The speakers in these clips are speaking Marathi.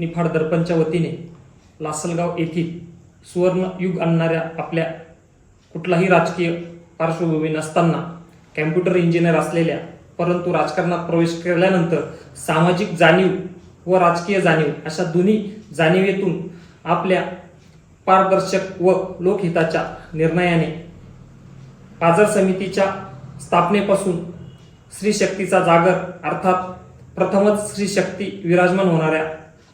निफाड दर्पणच्या वतीने लासलगाव येथील सुवर्ण युग आणणाऱ्या आपल्या कुठलाही राजकीय पार्श्वभूमी नसताना कॅम्प्युटर इंजिनियर असलेल्या परंतु राजकारणात प्रवेश केल्यानंतर सामाजिक जाणीव व राजकीय जाणीव अशा दोन्ही जाणीवेतून आपल्या पारदर्शक व लोकहिताच्या निर्णयाने बाजार समितीच्या स्थापनेपासून स्त्री शक्तीचा जागर अर्थात प्रथमच स्त्री शक्ती विराजमान होणाऱ्या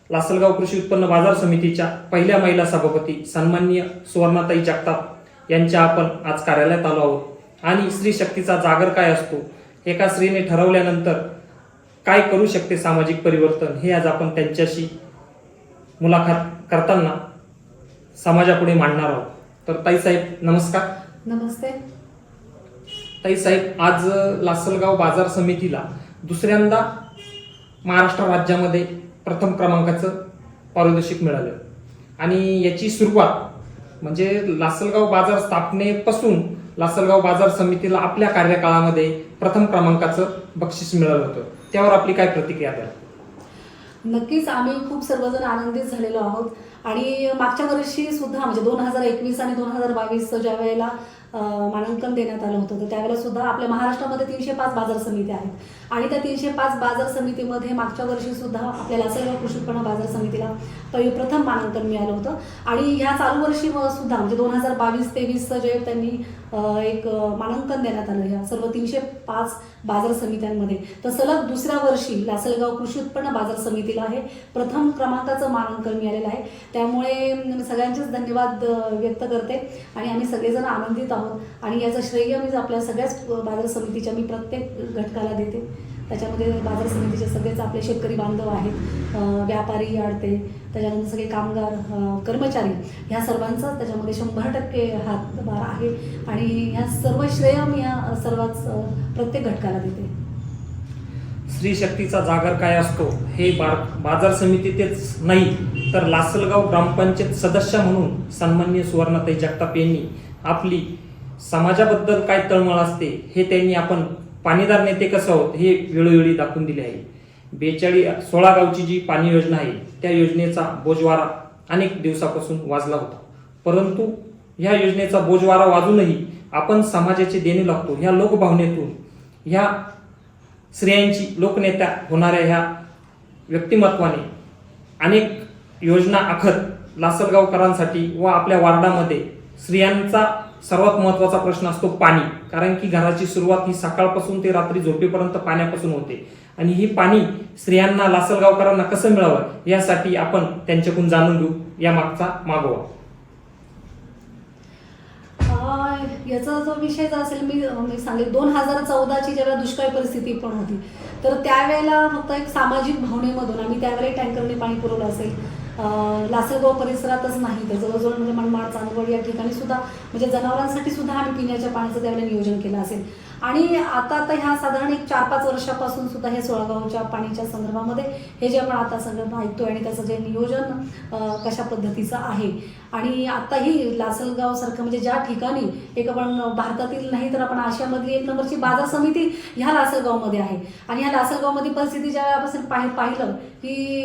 लासलगाव कृषी उत्पन्न बाजार समितीच्या पहिल्या महिला सभापती सन्माननीय सुवर्णाताई जगताप यांच्या आपण आज कार्यालयात आलो आहोत आणि स्त्री शक्तीचा जागर काय असतो, एका स्त्रीने ठरवल्यानंतर काय करू शकते सामाजिक परिवर्तन, हे आज आपण त्यांच्याशी मुलाखत करताना समाजापुढे मांडणार आहोत. तर ताई साहेब नमस्कार. नमस्ते. ताई साहेब, आज लासलगाव बाजार समितीला दुसऱ्यांदा महाराष्ट्र राज्यामध्ये प्रथम क्रमांकाचं पारितोषिक मिळालं आणि याची सुरुवात म्हणजे लासलगाव बाजार स्थापनेपासून लासलगाव बाजार समितीला आपल्या कार्यकाळामध्ये प्रथम क्रमांकाचं बक्षीस मिळालं होतं. त्यावर आपली काय प्रतिक्रिया द्याल? नक्कीच आम्ही खूप सर्वजण आनंदित झालेलो आहोत आणि मागच्या वर्षी सुद्धा म्हणजे 2021 आणि 2022 ज्या वेळेला मानांकन देण्यात आलं होतं तर त्यावेळेला सुद्धा आपल्या महाराष्ट्रामध्ये 305 बाजार समिती आहेत आणि त्या 305 बाजार समितीमध्ये मागच्या वर्षी सुद्धा आपल्या लासलगाव कृषी उत्पन्न बाजार समितीला प्रथम मानांकन मिळालं होतं आणि ह्या चालू वर्षी सुद्धा म्हणजे 2022-23 जे त्यांनी एक मानांकन देण्यात आलं ह्या सर्व 305 बाजार समित्यांमध्ये. तर सलग दुसऱ्या वर्षी लासलगाव कृषी उत्पन्न बाजार समितीला हे प्रथम क्रमांकाचं मानांकन मिळालेलं आहे. त्यामुळे सगळ्यांचेच धन्यवाद व्यक्त करते आणि आम्ही सगळेजण आनंदित आहोत आणि याचं श्रेय मी आपल्या सगळ्याच बाजार समितीच्या मी प्रत्येक घटकाला देते. त्याच्यामध्ये बाजार समितीचे सगळेच आपले शेतकरी बांधव आहेत, व्यापारी, आडते, त्याच्यानंतर सगळे कामगार, कर्मचारी, ह्या सर्वांचा त्याच्यामध्ये 100% हातभार आहे आणि ह्या सर्व श्रेय मी ह्या सर्वच प्रत्येक घटकाला देते. स्त्री शक्तीचा जागर काय असतो हे बाजार समितीतच नाही तर लासलगाव ग्रामपंचायत सदस्य म्हणून सन्माननीय सुवर्णाताई जगताप यांनी आपली समाजाबद्दल काय तळमळ असते हे त्यांनी आपण पाणीदार नेते कसं आहोत हे वेळोवेळी दाखवून दिले आहे. 16 गावची जी पाणी योजना आहे त्या योजनेचा बोजवारा अनेक दिवसापासून वाजला होता, परंतु ह्या योजनेचा बोजवारा वाजूनही आपण समाजाचे देणे लागतो ह्या लोकभावनेतून ह्या स्त्रियांची लोकनेत्या होणाऱ्या ह्या व्यक्तिमत्वाने अनेक योजना आखत लासलगावकरांसाठी व आपल्या वार्डामध्ये स्त्रियांचा सर्वात महत्त्वाचा प्रश्न असतो पाणी. कारण की घराची सुरुवात ही सकाळपासून ते रात्री झोपेपर्यंत पाण्यापासून होते आणि ही पाणी स्त्रियांना लासलगावकरांना कसं मिळावं यासाठी आपण त्यांच्याकडून जाणून घेऊ या मागचा मागोवा. याचा जो विषय असेल मी सांगेल 2014ची जेव्हा दुष्काळी परिस्थिती पण होती तर त्यावेळेला फक्त एक सामाजिक भावनेमधून आम्ही त्यावेळेला टँकरने पाणी पुरवलं असेल. लासलगाव परिसरातच नाही तर जवळजवळ म्हणजे मनमाड, चांदवड या ठिकाणी सुद्धा म्हणजे जनावरांसाठी सुद्धा आम्ही पिण्याच्या पाण्याचं त्यावेळेला नियोजन केलं असेल. आणि आता ह्या साधारण एक 4-5 वर्षापासून सुद्धा हे 16 गावच्या पाण्याच्या संदर्भामध्ये हे जे आपण आता सगळं ऐकतोय आणि त्याचं जे नियोजन कशा पद्धतीचं आहे आणि आताही लासलगावसारखं म्हणजे ज्या ठिकाणी एक आपण भारतातील नाही तर आपण आशियामधली 1 नंबरची बाजार समिती ह्या लासलगावमध्ये आहे आणि ह्या लासलगावमध्ये परिस्थिती ज्यापासून पाहिलं की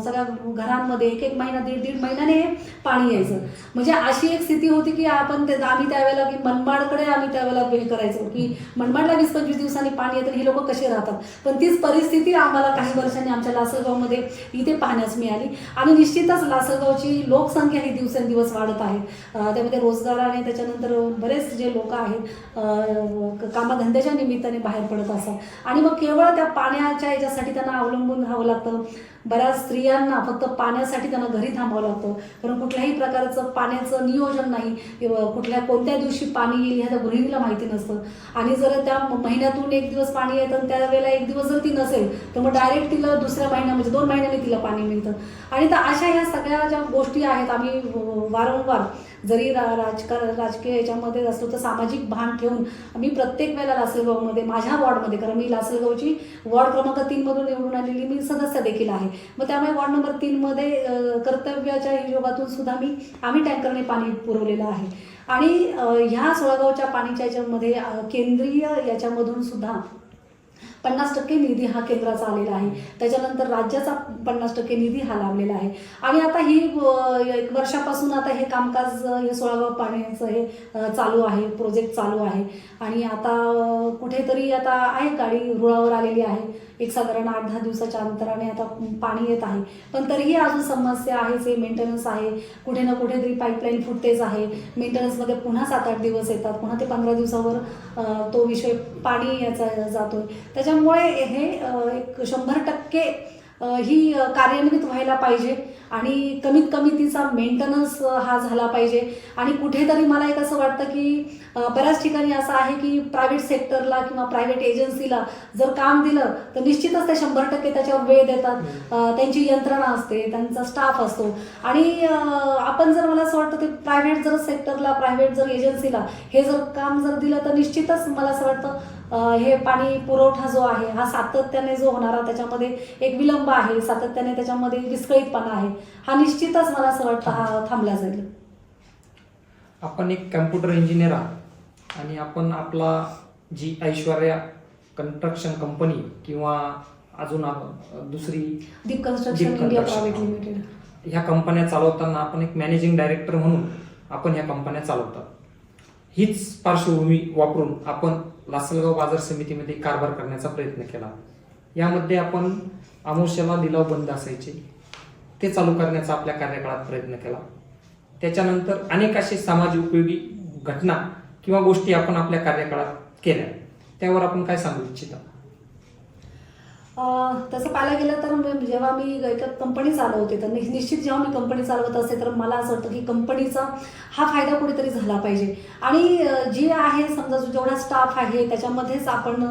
सगळ्या घरांमध्ये 1-1 महिना 1.5 महिन्याने पाणी यायचं. म्हणजे अशी एक स्थिती होती की आम्ही त्यावेळेला की मनमाडकडे आम्ही त्यावेळेला हे करायचो की मनमाडला 20-25 दिवसांनी पाणी येतं हे लोक कसे राहतात. पण तीच परिस्थिती आम्हाला काही वर्षांनी आमच्या लासलगावमध्ये इथे पाहण्यास मिळाली आणि निश्चितच लासलगावची लोकसंख्या ही दिवसेंदिवस वाढत आहे. त्यामध्ये रोजगार आणि त्याच्यानंतर बरेच जे लोक आहेत कामधंद्याच्या निमित्ताने बाहेर पडत असतात आणि मग केवळ त्या पाण्याच्या याच्यासाठी त्यांना अवलंबून राहावं लागतं. बऱ्याच स्त्रियांना फक्त पाण्यासाठी त्यांना घरी थांबावं लागतं कारण कुठल्याही प्रकारचं पाण्याचं नियोजन नाही, कोणत्या दिवशी पाणी येईल ह्या त्या गृहिणीला माहिती नसतं आणि जर त्या महिन्यातून 1 दिवस पाणी येतं त्यावेळेला 1 दिवस जर ती नसेल तर मग डायरेक्ट तिला दुसऱ्या महिन्यात म्हणजे 2 महिन्याने तिला पाणी मिळतं. आणि तर अशा ह्या सगळ्या ज्या गोष्टी आहेत आम्ही वारंवार जरी राजकीय याच्यामध्ये असलो तर सामाजिक भान ठेवून मी प्रत्येक वेळेला लासलगावमध्ये माझ्या वॉर्डमध्ये, कारण मी लासलगावची वॉर्ड क्रमांक 3 मधून निवडून आलेली मी सदस्य देखील आहे, मग त्यामुळे वॉर्ड नंबर 3 मध्ये कर्तव्याच्या हिशोबातून सुद्धा आम्ही टँकरने पाणी पुरवलेलं आहे. आणि ह्या 16 गावच्या पाणीच्या याच्यामध्ये केंद्रीय याच्यामधून सुद्धा 50% निधी हा केंद्राचा आलेला आहे, त्याच्यानंतर राज्याचा 50% निधी हा लावलेला आहे. आणि आता ही 1 वर्षापासून आता हे कामकाज हे 16 गाव पाण्याचं हे चालू आहे, प्रोजेक्ट चालू आहे. आणि आता कुठेतरी आता आहे गाडी रुळावर आलेली आहे, एक साधारण 8-10 दिवसाच्या अंतराने आता पाणी येत आहे. पण तरीही अजून समस्या आहेच, हे मेंटेनन्स आहे, कुठे ना कुठेतरी पाईपलाईन फुटतेच आहे. मेंटेनन्समध्ये पुन्हा 7-8 दिवस येतात, पुन्हा ते 15 दिवसावर तो विषय पाणी याचा जातोय. त्याच्यामुळे हे एक 100% ही कार्यान्वित व्हायला पाहिजे आणि कमीत कमी तिचा मेंटेनन्स हा झाला पाहिजे. आणि कुठेतरी मला एक असं वाटतं की बऱ्याच ठिकाणी असं आहे की प्रायव्हेट सेक्टरला किंवा प्रायव्हेट एजन्सीला जर काम दिलं तर निश्चितच ते 100% त्याच्यावर वेळ देतात. त्यांची यंत्रणा असते, त्यांचा स्टाफ असतो. आणि आपण जर मला असं वाटतं ते प्रायव्हेट जर सेक्टरला, प्रायव्हेट जर एजन्सीला हे जर काम जर दिलं तर निश्चितच मला असं वाटतं हे पाणी पुरवठा जो आहे हा सातत्याने जो होणारा त्याच्यामध्ये एक विलंब आहे, सातत्याने त्याच्यामध्ये विस्कळीतपणा आहे, हा निश्चितच मला असं वाटतं हा थांबला जाईल. आपण एक कम्प्युटर इंजिनियर आहात आणि आपण आपला जी ऐश्वर्या कन्स्ट्रक्शन कंपनी किंवा अजून दुसरी दीप कन्स्ट्रक्शन इंडिया प्रायव्हेट लिमिटेड ह्या कंपन्या चालवताना आपण एक मॅनेजिंग डायरेक्टर म्हणून आपण ह्या कंपन्या चालवतात. हीच पार्श्वभूमी वापरून आपण लासलगाव बाजार समितीमध्ये कारभार करण्याचा प्रयत्न केला. यामध्ये आपण अमावस्येला लिलाव बंद असायचे ते चालू करण्याचा आपल्या कार्यकाळात प्रयत्न केला. त्याच्यानंतर अनेक असे समाज उपयोगी घटना किंवा गोष्टी आपण आपल्या कार्यकाळात केल्या. त्यावर आपण काय सांगू इच्छिता? तसं पाहायला गेलं तर जेव्हा मी एका कंपनी चालवते तर निश्चित जेव्हा मी कंपनी चालवत असते तर मला असं वाटतं की कंपनीचा हा फायदा कुठेतरी झाला पाहिजे. आणि जी आहे समजा जेवढा स्टाफ आहे त्याच्यामध्येच आपण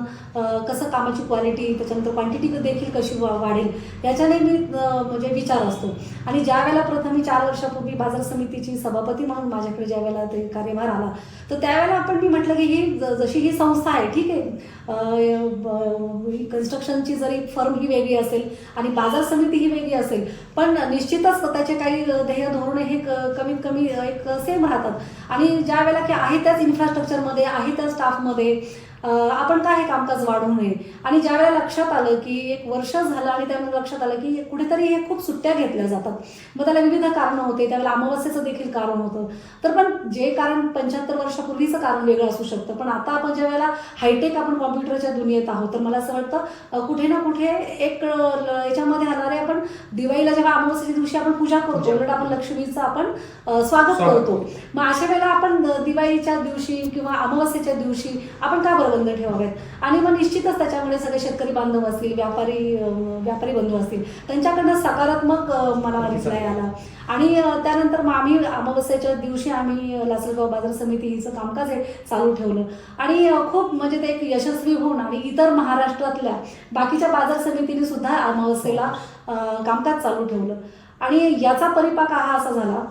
कसं कामाची क्वालिटी त्याच्यानंतर क्वांटिटी देखील कशी वाढेल याच्याने मी म्हणजे विचार असतो. आणि ज्या वेळेला प्रथम मी 4 वर्षापूर्वी बाजार समितीची सभापती म्हणून माझ्याकडे ज्या वेळेला ते कार्यभार आला तर त्यावेळेला आपण मी म्हटलं की ही जशी ही संस्था आहे ठीक आहे, कन्स्ट्रक्शनची जरी फर्म ही वेगळी असेल आणि बाजार समिती ही वेगळी असेल पण निश्चितच त्याचे काही ध्येय धोरणे हे कमीत कमी एक सेम राहतात. आणि ज्या वेळेला की आहे त्याच इन्फ्रास्ट्रक्चरमध्ये आहे त्याच स्टाफमध्ये आपण काय हे कामकाज वाढवू नये. आणि ज्या वेळेला लक्षात आलं की 1 वर्ष झालं आणि त्यामुळे लक्षात आलं की कुठेतरी हे खूप सुट्ट्या घेतल्या जातात, मग त्याला विविध कारणं होते, त्यावेळेला अमावस्येचं देखील कारण होतं. तर पण जे कारण 75 वर्षापूर्वीचं कारण वेगळं असू शकतं, पण आता आपण ज्या वेळेला हायटेक आपण कॉम्प्युटरच्या दुनियेत आहोत तर मला असं वाटतं कुठे ना कुठे एक याच्यामध्ये आणारे आपण दिवाळीला जेव्हा अमावस्येच्या दिवशी आपण पूजा करतो उलट आपण लक्ष्मीचं आपण स्वागत करतो. मग अशा वेळेला आपण दिवाळीच्या दिवशी किंवा अमावस्येच्या दिवशी आपण का बंद ठेवावेत. आणि मग निश्चितच त्याच्यामुळे सगळे शेतकरी बांधव असतील, व्यापारी बंधू असतील, त्यांच्याकडनं सकारात्मक मला रिप्लाय आला. आणि त्यानंतर मग आम्ही अमावस्येच्या दिवशी आम्ही लासलगाव बाजार समितीचं कामकाज हे चालू ठेवलं. आणि खूप म्हणजे ते एक यशस्वी होऊन आणि इतर महाराष्ट्रातल्या बाकीच्या बाजार समितीने सुद्धा अमावस्येला कामकाज चालू ठेवलं. आणि याचा परिपाक हा असा झाला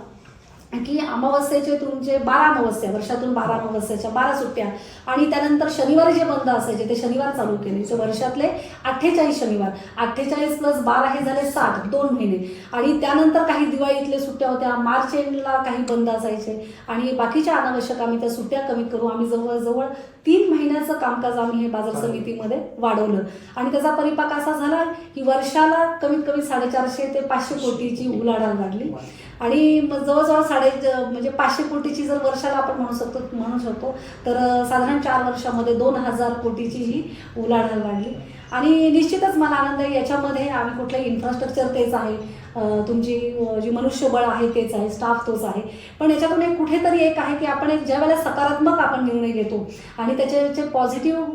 की अमावस्येचे तुमचे 12 अमावस्या, वर्षातून 12 अमावस्याच्या 12 सुट्ट्या आणि त्यानंतर शनिवारी जे बंद असायचे ते शनिवार चालू केले. तर वर्षातले 48 शनिवार, 48 + 12 हे झाले 60, 2 महिने. आणि त्यानंतर काही दिवाळीतले सुट्ट्या होत्या, मार्च एंडला काही बंद असायचे आणि बाकीच्या अनावश्यक आम्ही त्या सुट्ट्या कमी करू आम्ही जवळजवळ 3 महिन्याचं कामकाज आम्ही हे बाजार समितीमध्ये वाढवलं. आणि त्याचा परिपाक असा झाला की वर्षाला कमीत कमी 450 ते 500 कोटीची उलाढाल वाढली. आणि मग जवळजवळ म्हणजे 500 कोटीची जर वर्षाला आपण म्हणू शकतो तर साधारण 4 वर्षामध्ये 2000 कोटीची ही उलाढाल वाढली. आणि निश्चितच मला आनंद आहे याच्यामध्ये. आम्ही कुठलंही इन्फ्रास्ट्रक्चर तेच आहे, तुमची जी मनुष्यबळ आहे तेच आहे, स्टाफ तोच आहे, पण याच्यातून एक कुठेतरी एक आहे की आपण एक ज्या वेळेला सकारात्मक आपण निर्णय घेतो आणि त्याचे पॉझिटिव्ह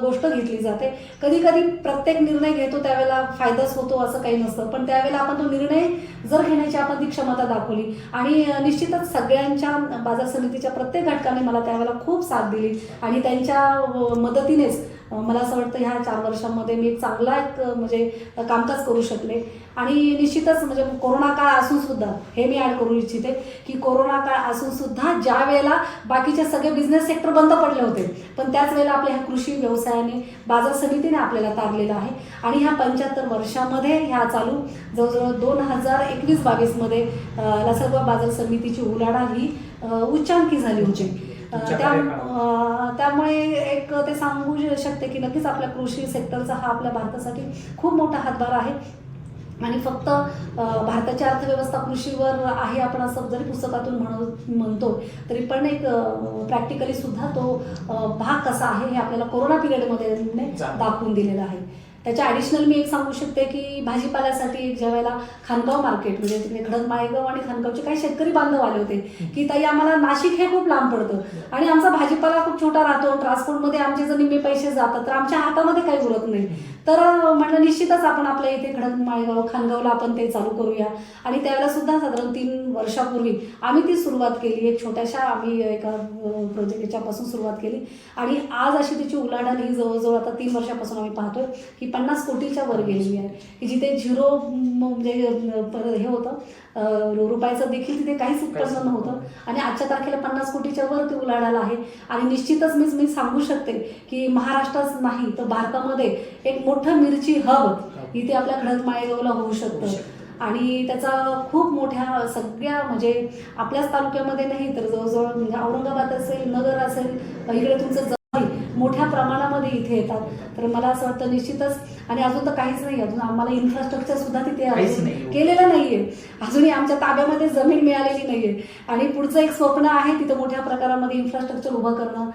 गोष्ट घेतली जाते. कधी कधी प्रत्येक निर्णय घेतो त्यावेळेला फायदाच होतो असं काही नसतं, पण त्यावेळेला आपण तो निर्णय जर घेण्याची आपण ती क्षमता दाखवली. आणि निश्चितच सगळ्यांच्या बाजार समितीच्या प्रत्येक घटकाने मला त्यावेळेला खूप साथ दिली आणि त्यांच्या मदतीनेच मला असं वाटतं ह्या 4 वर्षांमध्ये मी एक चांगला म्हणजे कामकाज करू शकले. आणि निश्चितच म्हणजे कोरोना काळ असून सुद्धा हे मी ॲड करू इच्छिते की कोरोना काळ असून सुद्धा ज्या वेळेला बाकीचे सगळे बिझनेस सेक्टर बंद पडले होते पण त्याच वेळेला आपल्या ह्या कृषी व्यवसायाने बाजार समितीने आपल्याला तारलेलं आहे. आणि ह्या 75 वर्षामध्ये ह्या चालू जवळजवळ 2021-22 मध्ये लासलगाव बाजार समितीची उलाढाल ही उच्चांकी झाली होती. तुमच्या त्यामुळे एक ते सांगू शकते की नक्कीच आपल्या कृषी सेक्टरचा हा आपल्या भारतासाठी खूप मोठा हातभार आहे. आणि फक्त भारताची अर्थव्यवस्था कृषीवर आहे आपण असं जरी पुस्तकातून म्हणतो तरी पण एक प्रॅक्टिकली सुद्धा तो भाग कसा आहे हे आपल्याला कोरोना पिरियडमध्ये दाखवून दिलेला आहे. त्याच्या ॲडिशनल मी एक सांगू शकते की भाजीपाल्यासाठी ज्या वेळेला खानगाव मार्केट म्हणजे तिकडे खडक माळेगाव आणि खानगावचे काही शेतकरी बांधव आले होते की ताई आम्हाला नाशिक हे खूप लांब पडतं आणि आमचा भाजीपाला खूप छोटा राहतो, ट्रान्सपोर्टमध्ये आमचे जर निम्मे पैसे जातात तर आमच्या हातामध्ये काही उरत नाही. तर म्हटलं निश्चितच आपण आपल्या इथे खडक माळेगाव खानगावला आपण ते चालू करूया. आणि त्यावेळेला सुद्धा साधारण 3 वर्षापूर्वी आम्ही ती सुरुवात केली. एक छोट्याशा आम्ही एका प्रोजेक्टच्यापासून सुरुवात केली आणि आज अशी तिची उलाढाल ही जवळजवळ आता 3 वर्षापासून आम्ही पाहतोय की 50 कोटीच्या वर गेलेली आहे की जिथे झिरो म्हणजे हे होतं रुपयाचं देखील तिथे काहीच उत्पन्न नव्हतं आणि आजच्या तारखेला 50 कोटीच्या वर ती उलाढाल आहे. आणि निश्चितच मी सांगू शकते की महाराष्ट्रात नाही तर भारतामध्ये एक मोठं मिरची हब इथे आपल्या खडक माळेगावला होऊ शकतं. आणि त्याचा खूप मोठ्या सगळ्या म्हणजे आपल्याच तालुक्यामध्ये नाही तर जवळजवळ म्हणजे औरंगाबाद असेल, नगर असेल, इकडे तुमचं मोठ्या प्रमाणामध्ये इथे येतात. तर मला असं वाटतं निश्चितच. आणि अजून तर काहीच नाही, अजून आम्हाला इन्फ्रास्ट्रक्चर सुद्धा तिथे केलेलं नाहीये, अजूनही आमच्या ताब्यामध्ये जमीन मिळालेली नाहीये. आणि पुढचं एक स्वप्न आहे तिथं मोठ्या प्रकारामध्ये इन्फ्रास्ट्रक्चर उभं करणं,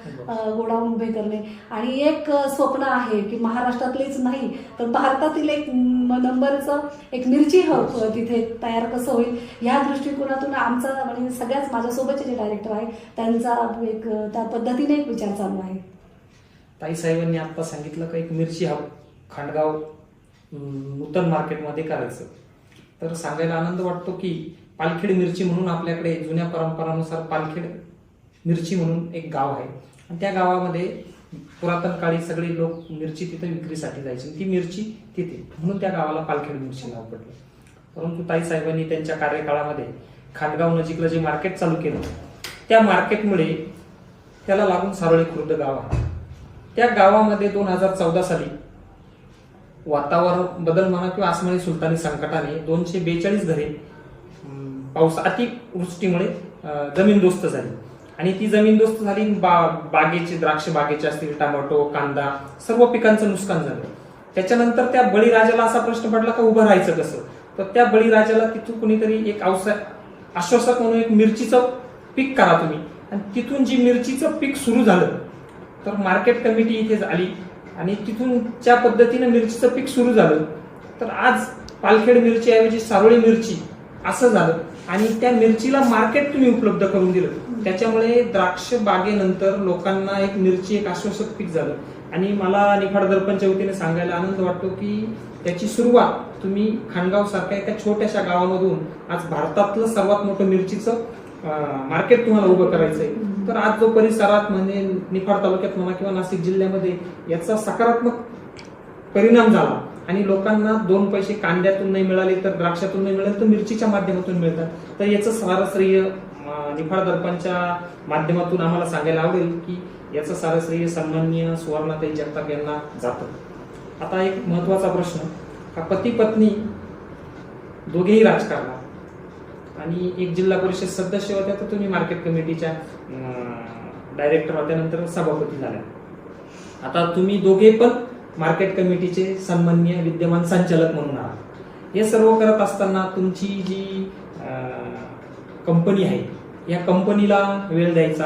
गोडाऊन उभे करणे. आणि एक स्वप्न आहे की महाराष्ट्रातलेच नाही तर भारतातील एक नंबरचं एक मिरची हब तिथे तयार कसं होईल या दृष्टिकोनातून आमचा म्हणजे सगळ्याच माझ्यासोबतचे जे डायरेक्टर आहे त्यांचा एक त्या पद्धतीने एक विचार चालू आहे. ताई साहेबांनी आता सांगितलं का एक मिरची हब खांडगाव नूतन मार्केटमध्ये करायचं. तर सांगायला आनंद वाटतो की पालखेड मिरची म्हणून आपल्याकडे जुन्या परंपरानुसार पालखेड मिरची म्हणून एक गाव आहे आणि त्या गावामध्ये पुरातन काळी सगळे लोक मिरची तिथे विक्रीसाठी जायची. ती मिरची तिथे म्हणून त्या गावाला पालखेड मिरची नाव पडलं. परंतु ताई साहेबांनी त्यांच्या कार्यकाळामध्ये खांडगाव नजीकलं जे मार्केट चालू केलं त्या मार्केटमुळे त्याला लागून सारोळे खुर्द गाव आहे. त्या गावामध्ये 2014 साली वातावरण बदल म्हणा किंवा आसमानी सुलतानी संकटाने 242 घरे पाऊस अतिवृष्टीमुळे जमीनदोस्त झाली आणि ती जमीनदोस्त झाली. बागेचे द्राक्ष बागेचे असतील, टोमॅटो, कांदा सर्व पिकांचं नुकसान झालं. त्याच्यानंतर त्या बळीराजाला असा प्रश्न पडला का उभं राहायचं कसं. तर त्या बळीराजाला तिथून कुणीतरी एक आश्वासक म्हणून एक मिरचीचं पीक करा तुम्ही. आणि तिथून जी मिरचीचं पीक सुरू झालं तर मार्केट कमिटी इथे आली आणि तिथून ज्या पद्धतीनं मिरचीचं पीक सुरू झालं तर आज पालखेड मिरची ऐवजी सारोळी मिरची असं झालं. आणि त्या मिरचीला मार्केट तुम्ही उपलब्ध करून दिलं. त्याच्यामुळे द्राक्ष बागेनंतर लोकांना एक मिरची एक आश्वासक पीक झालं. आणि मला निफाड दर्पणच्या वतीने सांगायला आनंद वाटतो की त्याची सुरुवात तुम्ही खानगाव सारख्या एका छोट्याशा गावामधून आज भारतातलं सर्वात मोठं मिरचीचं मार्केट तुम्हाला उभं करायचंय. तर आज जो परिसरात म्हणजे निफाड तालुक्यात म्हणा किंवा नाशिक जिल्ह्यामध्ये याचा सकारात्मक परिणाम झाला आणि लोकांना 2 पैसे कांद्यातून नाही मिळाले तर द्राक्षातून नाही मिळाले तर मिरचीच्या माध्यमातून मिळतात. तर याचं सारं श्रेय निफाड दर्पणच्या माध्यमातून आम्हाला सांगायला आवडेल की याचं सारं श्रेय सन्माननीय सुवर्णाताई जगताप यांना जातं. आता एक महत्वाचा प्रश्न हा पती पत्नी दोघेही राजकारणात आणि एक जिल्हा परिषद सदस्य होत्या तर तुम्ही मार्केट कमिटीच्या डायरेक्टर होत्या, नंतर सभापती झाल्या. आता तुम्ही दोघे पण मार्केट कमिटीचे सन्माननीय विद्यमान संचालक म्हणून आहात. हे सर्व करत असताना तुमची जी कंपनी आहे या कंपनीला वेळ द्यायचा,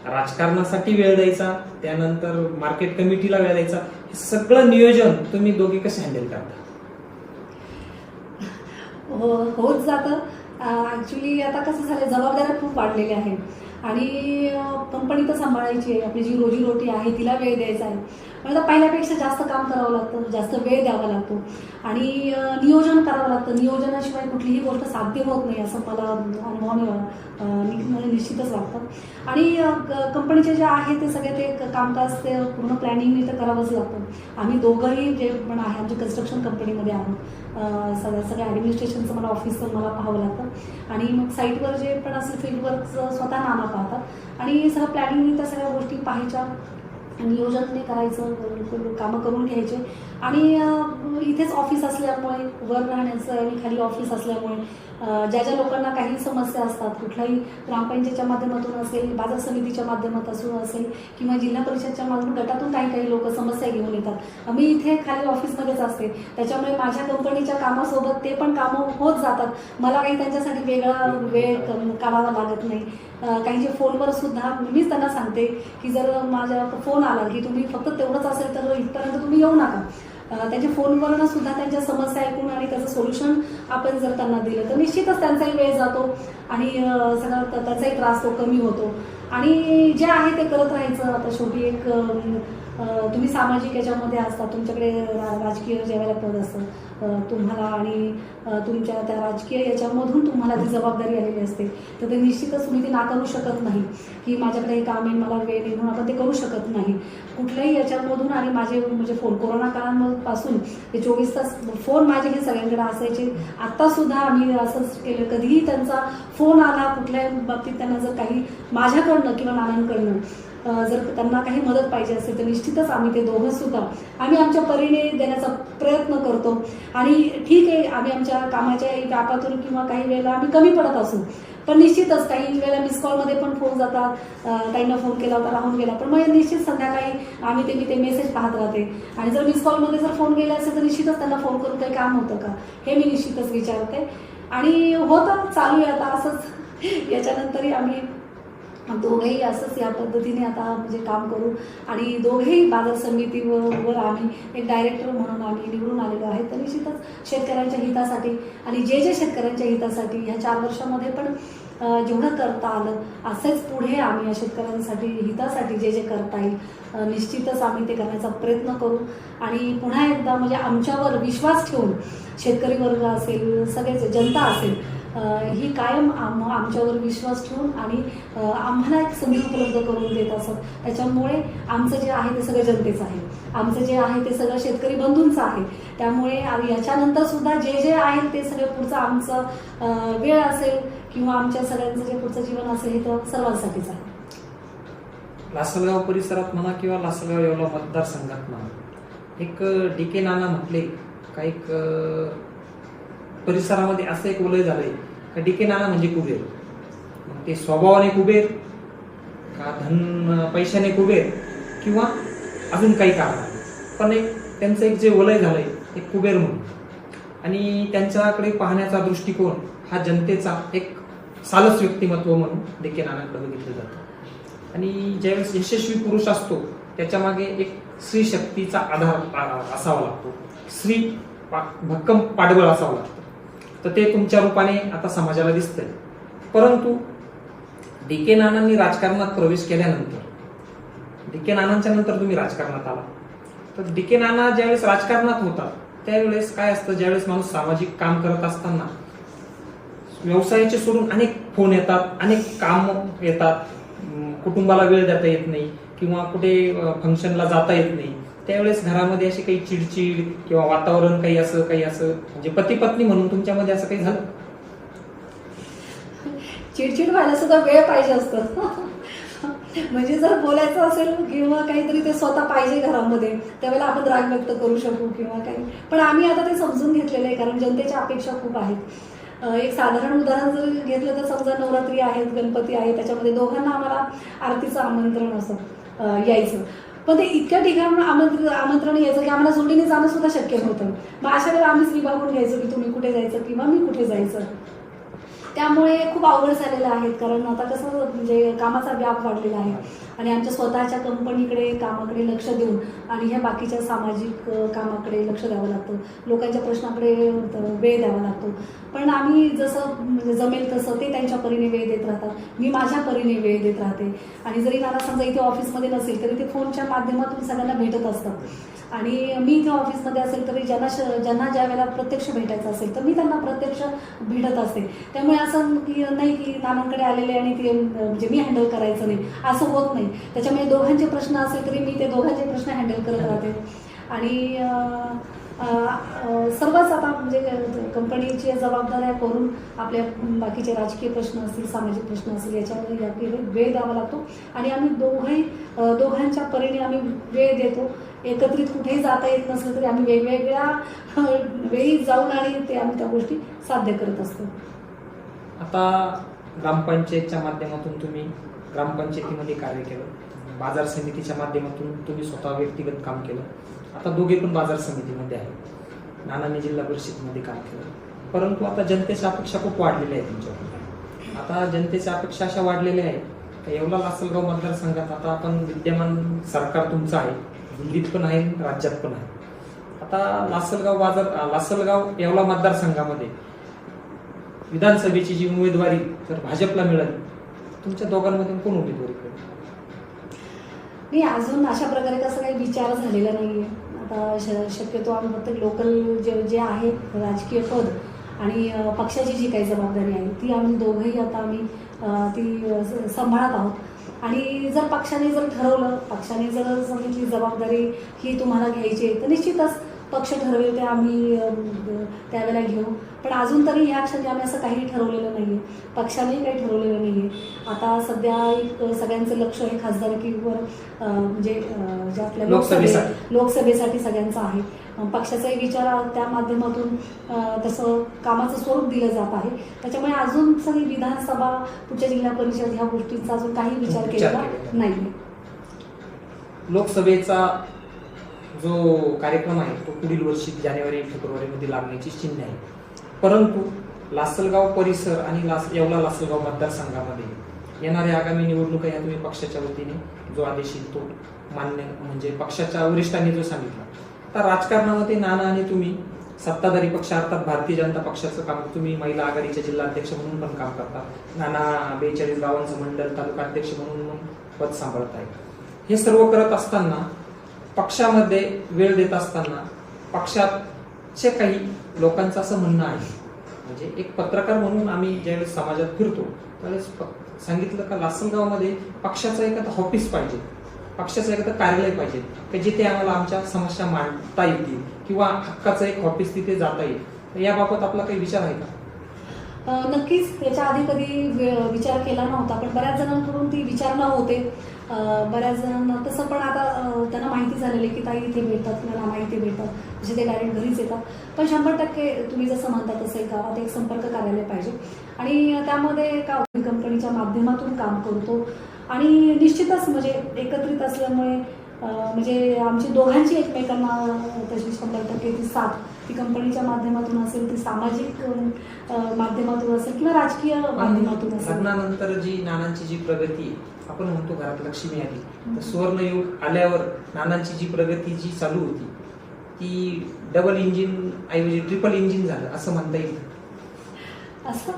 राजकारणासाठी वेळ द्यायचा, त्यानंतर मार्केट कमिटीला वेळ द्यायचा, हे सगळं नियोजन तुम्ही दोघे कसे हँडल करता? होत जातं. ऍक्च्युली आता कसं झालं जबाबदाऱ्या खूप वाढलेल्या आहेत आणि कंपनी तर सांभाळायची आहे, आपली जी रोजीरोटी आहे तिला वेळ द्यायचा आहे. मला पहिल्यापेक्षा जास्त काम करावं लागतं, जास्त वेळ द्यावा लागतो आणि नियोजन करावं लागतं. नियोजनाशिवाय कुठलीही गोष्ट साध्य होत नाही असं मला अनुभवाने निश्चितच वाटतं. आणि कंपनीचे जे आहे ते सगळे ते कामकाज ते पूर्ण प्लॅनिंगने तर करावंच लागतं. आम्ही दोघंही जे पण आहे आमच्या कन्स्ट्रक्शन कंपनीमध्ये आहोत. सगळ्या ॲडमिनिस्ट्रेशनचं मला ऑफिसचं मला पाहावं लागतं आणि मग साईटवर जे पण असेल फील्डवर्क स्वतः नाना पाहतात आणि सगळं प्लॅनिंगने त्या सगळ्या गोष्टी पाहायच्या. नियोजन करायचं, कामं करून घ्यायचे. आणि इथेच ऑफिस असल्यामुळे, वर राहण्याचं आणि खाली ऑफिस असल्यामुळे ज्या ज्या लोकांना काही समस्या असतात, कुठल्याही ग्रामपंचायतच्या माध्यमातून असेल, बाजार समितीच्या माध्यमातून असेल किंवा जिल्हा परिषदच्या माध्यमातून, गटातून काही लोक समस्या घेऊन येतात. मी इथे खाली ऑफिसमध्येच असते, त्याच्यामुळे माझ्या कंपनीच्या कामासोबत ते पण कामं होत जातात. मला काही त्यांच्यासाठी वेगळा वेळ काढावा लागत नाही. काहींचे फोनवर सुद्धा मीच त्यांना सांगते की जर माझ्या फोन आला की तुम्ही फक्त तेवढंच असेल तर इथपर्यंत तुम्ही येऊ नका. त्यांच्या फोनवरनं सुद्धा त्यांच्या समस्या ऐकून आणि त्याचं सोल्युशन आपण जर त्यांना दिलं तर निश्चितच त्यांचाही वेळ जातो आणि सगळा त्याचाही त्रास तो कमी होतो. आणि जे आहे ते करत राहायचं. आता शेवटी एक तुम्ही सामाजिक याच्यामध्ये असता, तुमच्याकडे राजकीय ज्यावेळेला पद असतं तुम्हाला आणि तुमच्या त्या राजकीय याच्यामधून तुम्हाला ती जबाबदारी आलेली असते, तर ते निश्चितच तुम्ही ती नाकारू शकत नाही की माझ्याकडे हे काम आहे, मला वेळ नाही, म्हणून आपण ते करू शकत नाही कुठल्याही याच्यामधून. आणि माझे म्हणजे फोन कोरोना काळापासून ते 24 तास फोन माझे हे सगळ्यांकडे असायचे. आत्तासुद्धा आम्ही असंच केलं, कधीही त्यांचा फोन आला कुठल्याही बाबतीत, त्यांना जर काही माझ्याकडनं किंवा नानांकडनं जर त्यांना काही मदत पाहिजे असेल तर निश्चितच आम्ही ते दोघं सुद्धा आम्ही आमच्या परीने देण्याचा प्रयत्न करतो. आणि ठीक आहे, आम्ही आमच्या कामाच्या व्यापातून किंवा काही वेळेला आम्ही कमी पडत असू, पण निश्चितच काही वेळेला मिस कॉलमध्ये पण फोन जातात. काहींना फोन केला होता राहून गेला, पण मग निश्चित संध्याकाळी मी ते मेसेज पाहत राहते. आणि जर मिस कॉलमध्ये जर फोन गेला असेल तर निश्चितच त्यांना फोन करून काही काम होतं का हे मी निश्चितच विचारते. आणि होतं चालू आहे आता असंच. याच्यानंतरही आम्ही दोघेही असंच या पद्धतीने आता म्हणजे काम करू. आणि दोघेही बाजार समितीवर आम्ही एक डायरेक्टर म्हणून आम्ही निवडून आलेलो आहे. तर निश्चितच शेतकऱ्यांच्या हितासाठी आणि जे शेतकऱ्यांच्या हितासाठी ह्या 4 वर्षामध्ये पण जेवढं करता आलं असेच पुढे आम्ही या शेतकऱ्यांसाठी हितासाठी जे करता येईल निश्चितच आम्ही ते करण्याचा प्रयत्न करू. आणि पुन्हा एकदा म्हणजे आमच्यावर विश्वास ठेवून शेतकरी वर्ग असेल, सगळेच जनता असेल, ही कायम आमच्यावर विश्वास ठेवून आणि आम्हाला एक संधी उपलब्ध करून देत असत. त्याच्यामुळे आमचं जे आहे ते सगळं जनतेचं आहे, आमचं जे आहे ते सगळं शेतकरी बंधूंचं आहे. त्यामुळे याच्यानंतर सुद्धा जे आहे ते सगळं पुढचं आमचं वेळ असेल किंवा आमच्या सगळ्यांचं जे पुढचं जीवन असेल हे तर सर्वांसाठीच आहे. लासलगाव परिसरात म्हणा किंवा लासलगाव येवला मतदारसंघात म्हणा, एक DK नाना म्हटले का एक परिसरामध्ये असं एक वलय झालंय का DK नाना म्हणजे कुबेर. मग ते स्वभावाने कुबेर का पैशाने कुबेर किंवा अजून काही कारण, पण एक त्यांचं एक जे वलय झालंय एक कुबेर म्हणून. आणि त्यांच्याकडे पाहण्याचा दृष्टिकोन हा जनतेचा एक सालस व्यक्तिमत्व म्हणून DK नानांकडे बघितलं जातं. आणि ज्यावेळेस यशस्वी पुरुष असतो त्याच्या मागे एक स्त्री शक्तीचा आधार असावा लागतो, स्त्री भक्कम पाठबळ असावं लागतं. तर ते तुमच्या रूपाने आता समाजाला दिसतंय. परंतु DK नानांनी राजकारणात प्रवेश केल्यानंतर, DK नानांच्या नंतर तुम्ही राजकारणात आला, तर DK नाना ज्यावेळेस राजकारणात होता त्यावेळेस काय असतं, ज्यावेळेस माणूस सामाजिक काम करत असताना व्यवसायाचे सोडून अनेक फोन येतात, अनेक काम येतात, कुटुंबाला वेळ देता येत नाही किंवा कुठे फंक्शनला जाता येत नाही. त्यावेळेस घरामध्ये अशी काही चिडचिड किंवा वातावरण काही असं म्हणजे पती पत्नी म्हणून तुमच्यामध्ये असं काही झालं? चिडचिड व्हायला सुद्धा वेळ पाहिजे असतं. म्हणजे जर बोलायचं असेल किंवा काहीतरी ते स्वतः पाहिजे घरामध्ये, त्यावेळेला आपण राग व्यक्त करू शकू किंवा काही. पण आम्ही आता ते समजून घेतलेलं आहे, कारण जनतेच्या अपेक्षा खूप आहेत. एक साधारण उदाहरण जर घेतलं तर समजा नवरात्री आहेत, गणपती आहे, त्याच्यामध्ये दोघांना आम्हाला आरतीचं आमंत्रण असं यायचं. पण ते इतक्या ठिकाणी आमंत्रण यायचं की आम्हाला जोडीने जाणं सुद्धा शक्य नव्हतं. मग अशा वेळेला आम्हीच विभागून घ्यायचो की तुम्ही कुठे जायचं किंवा मी कुठे जायचं. त्यामुळे खूप अवघड झालेलं आहे, कारण आता कसं म्हणजे कामाचा व्याप वाढलेला आहे आणि आमच्या स्वतःच्या कंपनीकडे कामाकडे लक्ष देऊन आणि ह्या बाकीच्या सामाजिक कामाकडे लक्ष द्यावं लागतं, लोकांच्या प्रश्नाकडे वेळ द्यावा लागतो. पण आम्ही जसं म्हणजे जमेल तसं ते त्यांच्या परीने वेळ देत राहतात, मी माझ्या परीने वेळ देत राहते. आणि जरी मला समजा इथे ऑफिसमध्ये नसेल तरी ते फोनच्या माध्यमातून सगळ्यांना भेटत असतात. आणि मी इथे ऑफिसमध्ये असेल तरी ज्यांना ज्या वेळेला प्रत्यक्ष भेटायचं असेल तर मी त्यांना प्रत्यक्ष भेटत असते. त्यामुळे असं नाही की नानांकडे आलेले आणि ते म्हणजे मी हँडल करायचं नाही, असं होत नाही. त्याच्यामुळे दोघांचे प्रश्न असेल तरी मी ते दोघांचे प्रश्न हँडल करत राहते. आणि सर्वच आता म्हणजे कंपनीची जबाबदाऱ्या करून आपल्या बाकीचे राजकीय प्रश्न असतील, सामाजिक प्रश्न असतील याच्यावर याकडे वेळ द्यावा लागतो आणि आम्ही दोघांच्या परीने आम्ही वेळ देतो. एकत्रित कुठेही जाता येत नसलं तरी आम्ही वेगवेगळ्या वेळी जाऊन आणि ते आम्ही त्या गोष्टी साध्य करत असतो. आता ग्रामपंचायतच्या माध्यमातून तुम्ही ग्रामपंचायतीमध्ये कार्य केलं, बाजार समितीच्या माध्यमातून तुम्ही स्वतः व्यक्तिगत काम केलं, आता दोघे पण बाजार समितीमध्ये आहेत, नानांनी जिल्हा परिषदेमध्ये काम केलं. परंतु आता जनतेच्या अपेक्षा खूप वाढलेल्या आहेत तुमच्याकडे. आता जनतेच्या अपेक्षा अशा वाढलेल्या आहेत का येवला लासलगाव मतदारसंघात आता आपण विद्यमान सरकार तुमचं आहे, दिल्लीत पण आहे, राज्यात पण आहे. आता लासलगाव येवला मतदारसंघामध्ये विधानसभेची जी उमेदवारी जर भाजपला मिळाली, तुमच्या दोघांमधून कोण उमेदवारी करेल? नाही, अजून अशा प्रकारे कसं काही विचार झालेला नाहीये. आता शक्यतो आम्ही फक्त लोकल जे आहे राजकीय पद आणि पक्षाची जी काही जबाबदारी आहे ती आम्ही दोघंही आता आम्ही ती सांभाळत आहोत. आणि जर पक्षाने जर ठरवलं, पक्षाने जर सांगितली जबाबदारी ही तुम्हाला घ्यायची आहे तर निश्चितच पक्ष ठरवेल ते आम्ही त्यावेळेला घेऊ. पण अजून तरी ह्या क्षणी आम्ही असं काही ठरवलेलं नाही आहे, पक्षानेही काही ठरवलेलं नाही आहे. आता सध्या एक सगळ्यांचं लक्ष हे खासदारकीवर म्हणजे जे आपल्या लोकसभेसाठी सगळ्यांचं आहे. पक्षाचाही विचार त्या माध्यमातून तसं कामाचं स्वरूप दिलं जात आहे. त्याच्यामुळे अजून सगळी विधानसभा, पुढच्या जिल्हा परिषद ह्या गोष्टींचा अजून काही विचार केलेला नाही. लोकसभेचा जो कार्यक्रम आहे तो पुढील वर्षी जानेवारी-फेब्रुवारीमध्ये लागण्याची चिन्ह आहे. परंतु लासलगाव परिसर आणि येवला लासलगाव मतदारसंघामध्ये येणाऱ्या आगामी निवडणुका या तुम्ही पक्षाच्या वतीने जो आदेश येईल तो मान्य म्हणजे पक्षाच्या वरिष्ठांनी जो सांगितला. आता राजकारणामध्ये नाना आणि तुम्ही सत्ताधारी पक्ष अर्थात भारतीय जनता पक्षाचं काम, तुम्ही महिला आघाडीच्या जिल्हाध्यक्ष म्हणून पण काम करता, नाना 42 गावांचं मंडळ तालुका अध्यक्ष म्हणून पद सांभाळत आहे. हे सर्व करत असताना पक्षामध्ये वेळ देत असताना पक्षाचे काही लोकांचं असं म्हणणं आहे, म्हणजे एक पत्रकार म्हणून आम्ही ज्यावेळेस समाजात फिरतो त्यावेळेस सांगितलं का लासलगावमध्ये पक्षाचं एखादं ऑफिस पाहिजे, पक्षाचं एखादं कार्यालय पाहिजे की जिथे आम्हाला आमच्या समस्या मांडता येतील किंवा हक्काचं एक ऑफिस तिथे जाता येईल. तर याबाबत आपला काही विचार आहे का? नक्कीच त्याच्या आधी कधी विचार केला नव्हता, पण बऱ्याच जणांकडून ती विचारणा होते. बऱ्याच जणांना तसं पण आता त्यांना माहिती झालेली की ताई इथे भेटतात किंवा नाना इथे भेटतात, म्हणजे ते डायरेक्ट घरीच येतात. पण 100% तुम्ही जसं म्हणता तसं एक गावात एक संपर्क कार्यालय पाहिजे आणि त्यामध्ये का कंपनीच्या माध्यमातून काम करतो आणि निश्चितच म्हणजे एकत्रित असल्यामुळे म्हणजे आमची दोघांची एकमेकांना तशी 100% ती साथ ती कंपनीच्या माध्यमातून असेल, ती सामाजिक माध्यमातून असेल किंवा राजकीय माध्यमातून असेल. लग्नानंतर जी नानांची जी प्रगती आपण म्हणतो घरात लक्ष्मी आली, तर सुवर्णयुग आल्यावर नानांची जी प्रगती जी चालू होती ती डबल इंजिन ऐवजी ट्रिपल इंजिन झालं असं म्हणता येईल. असं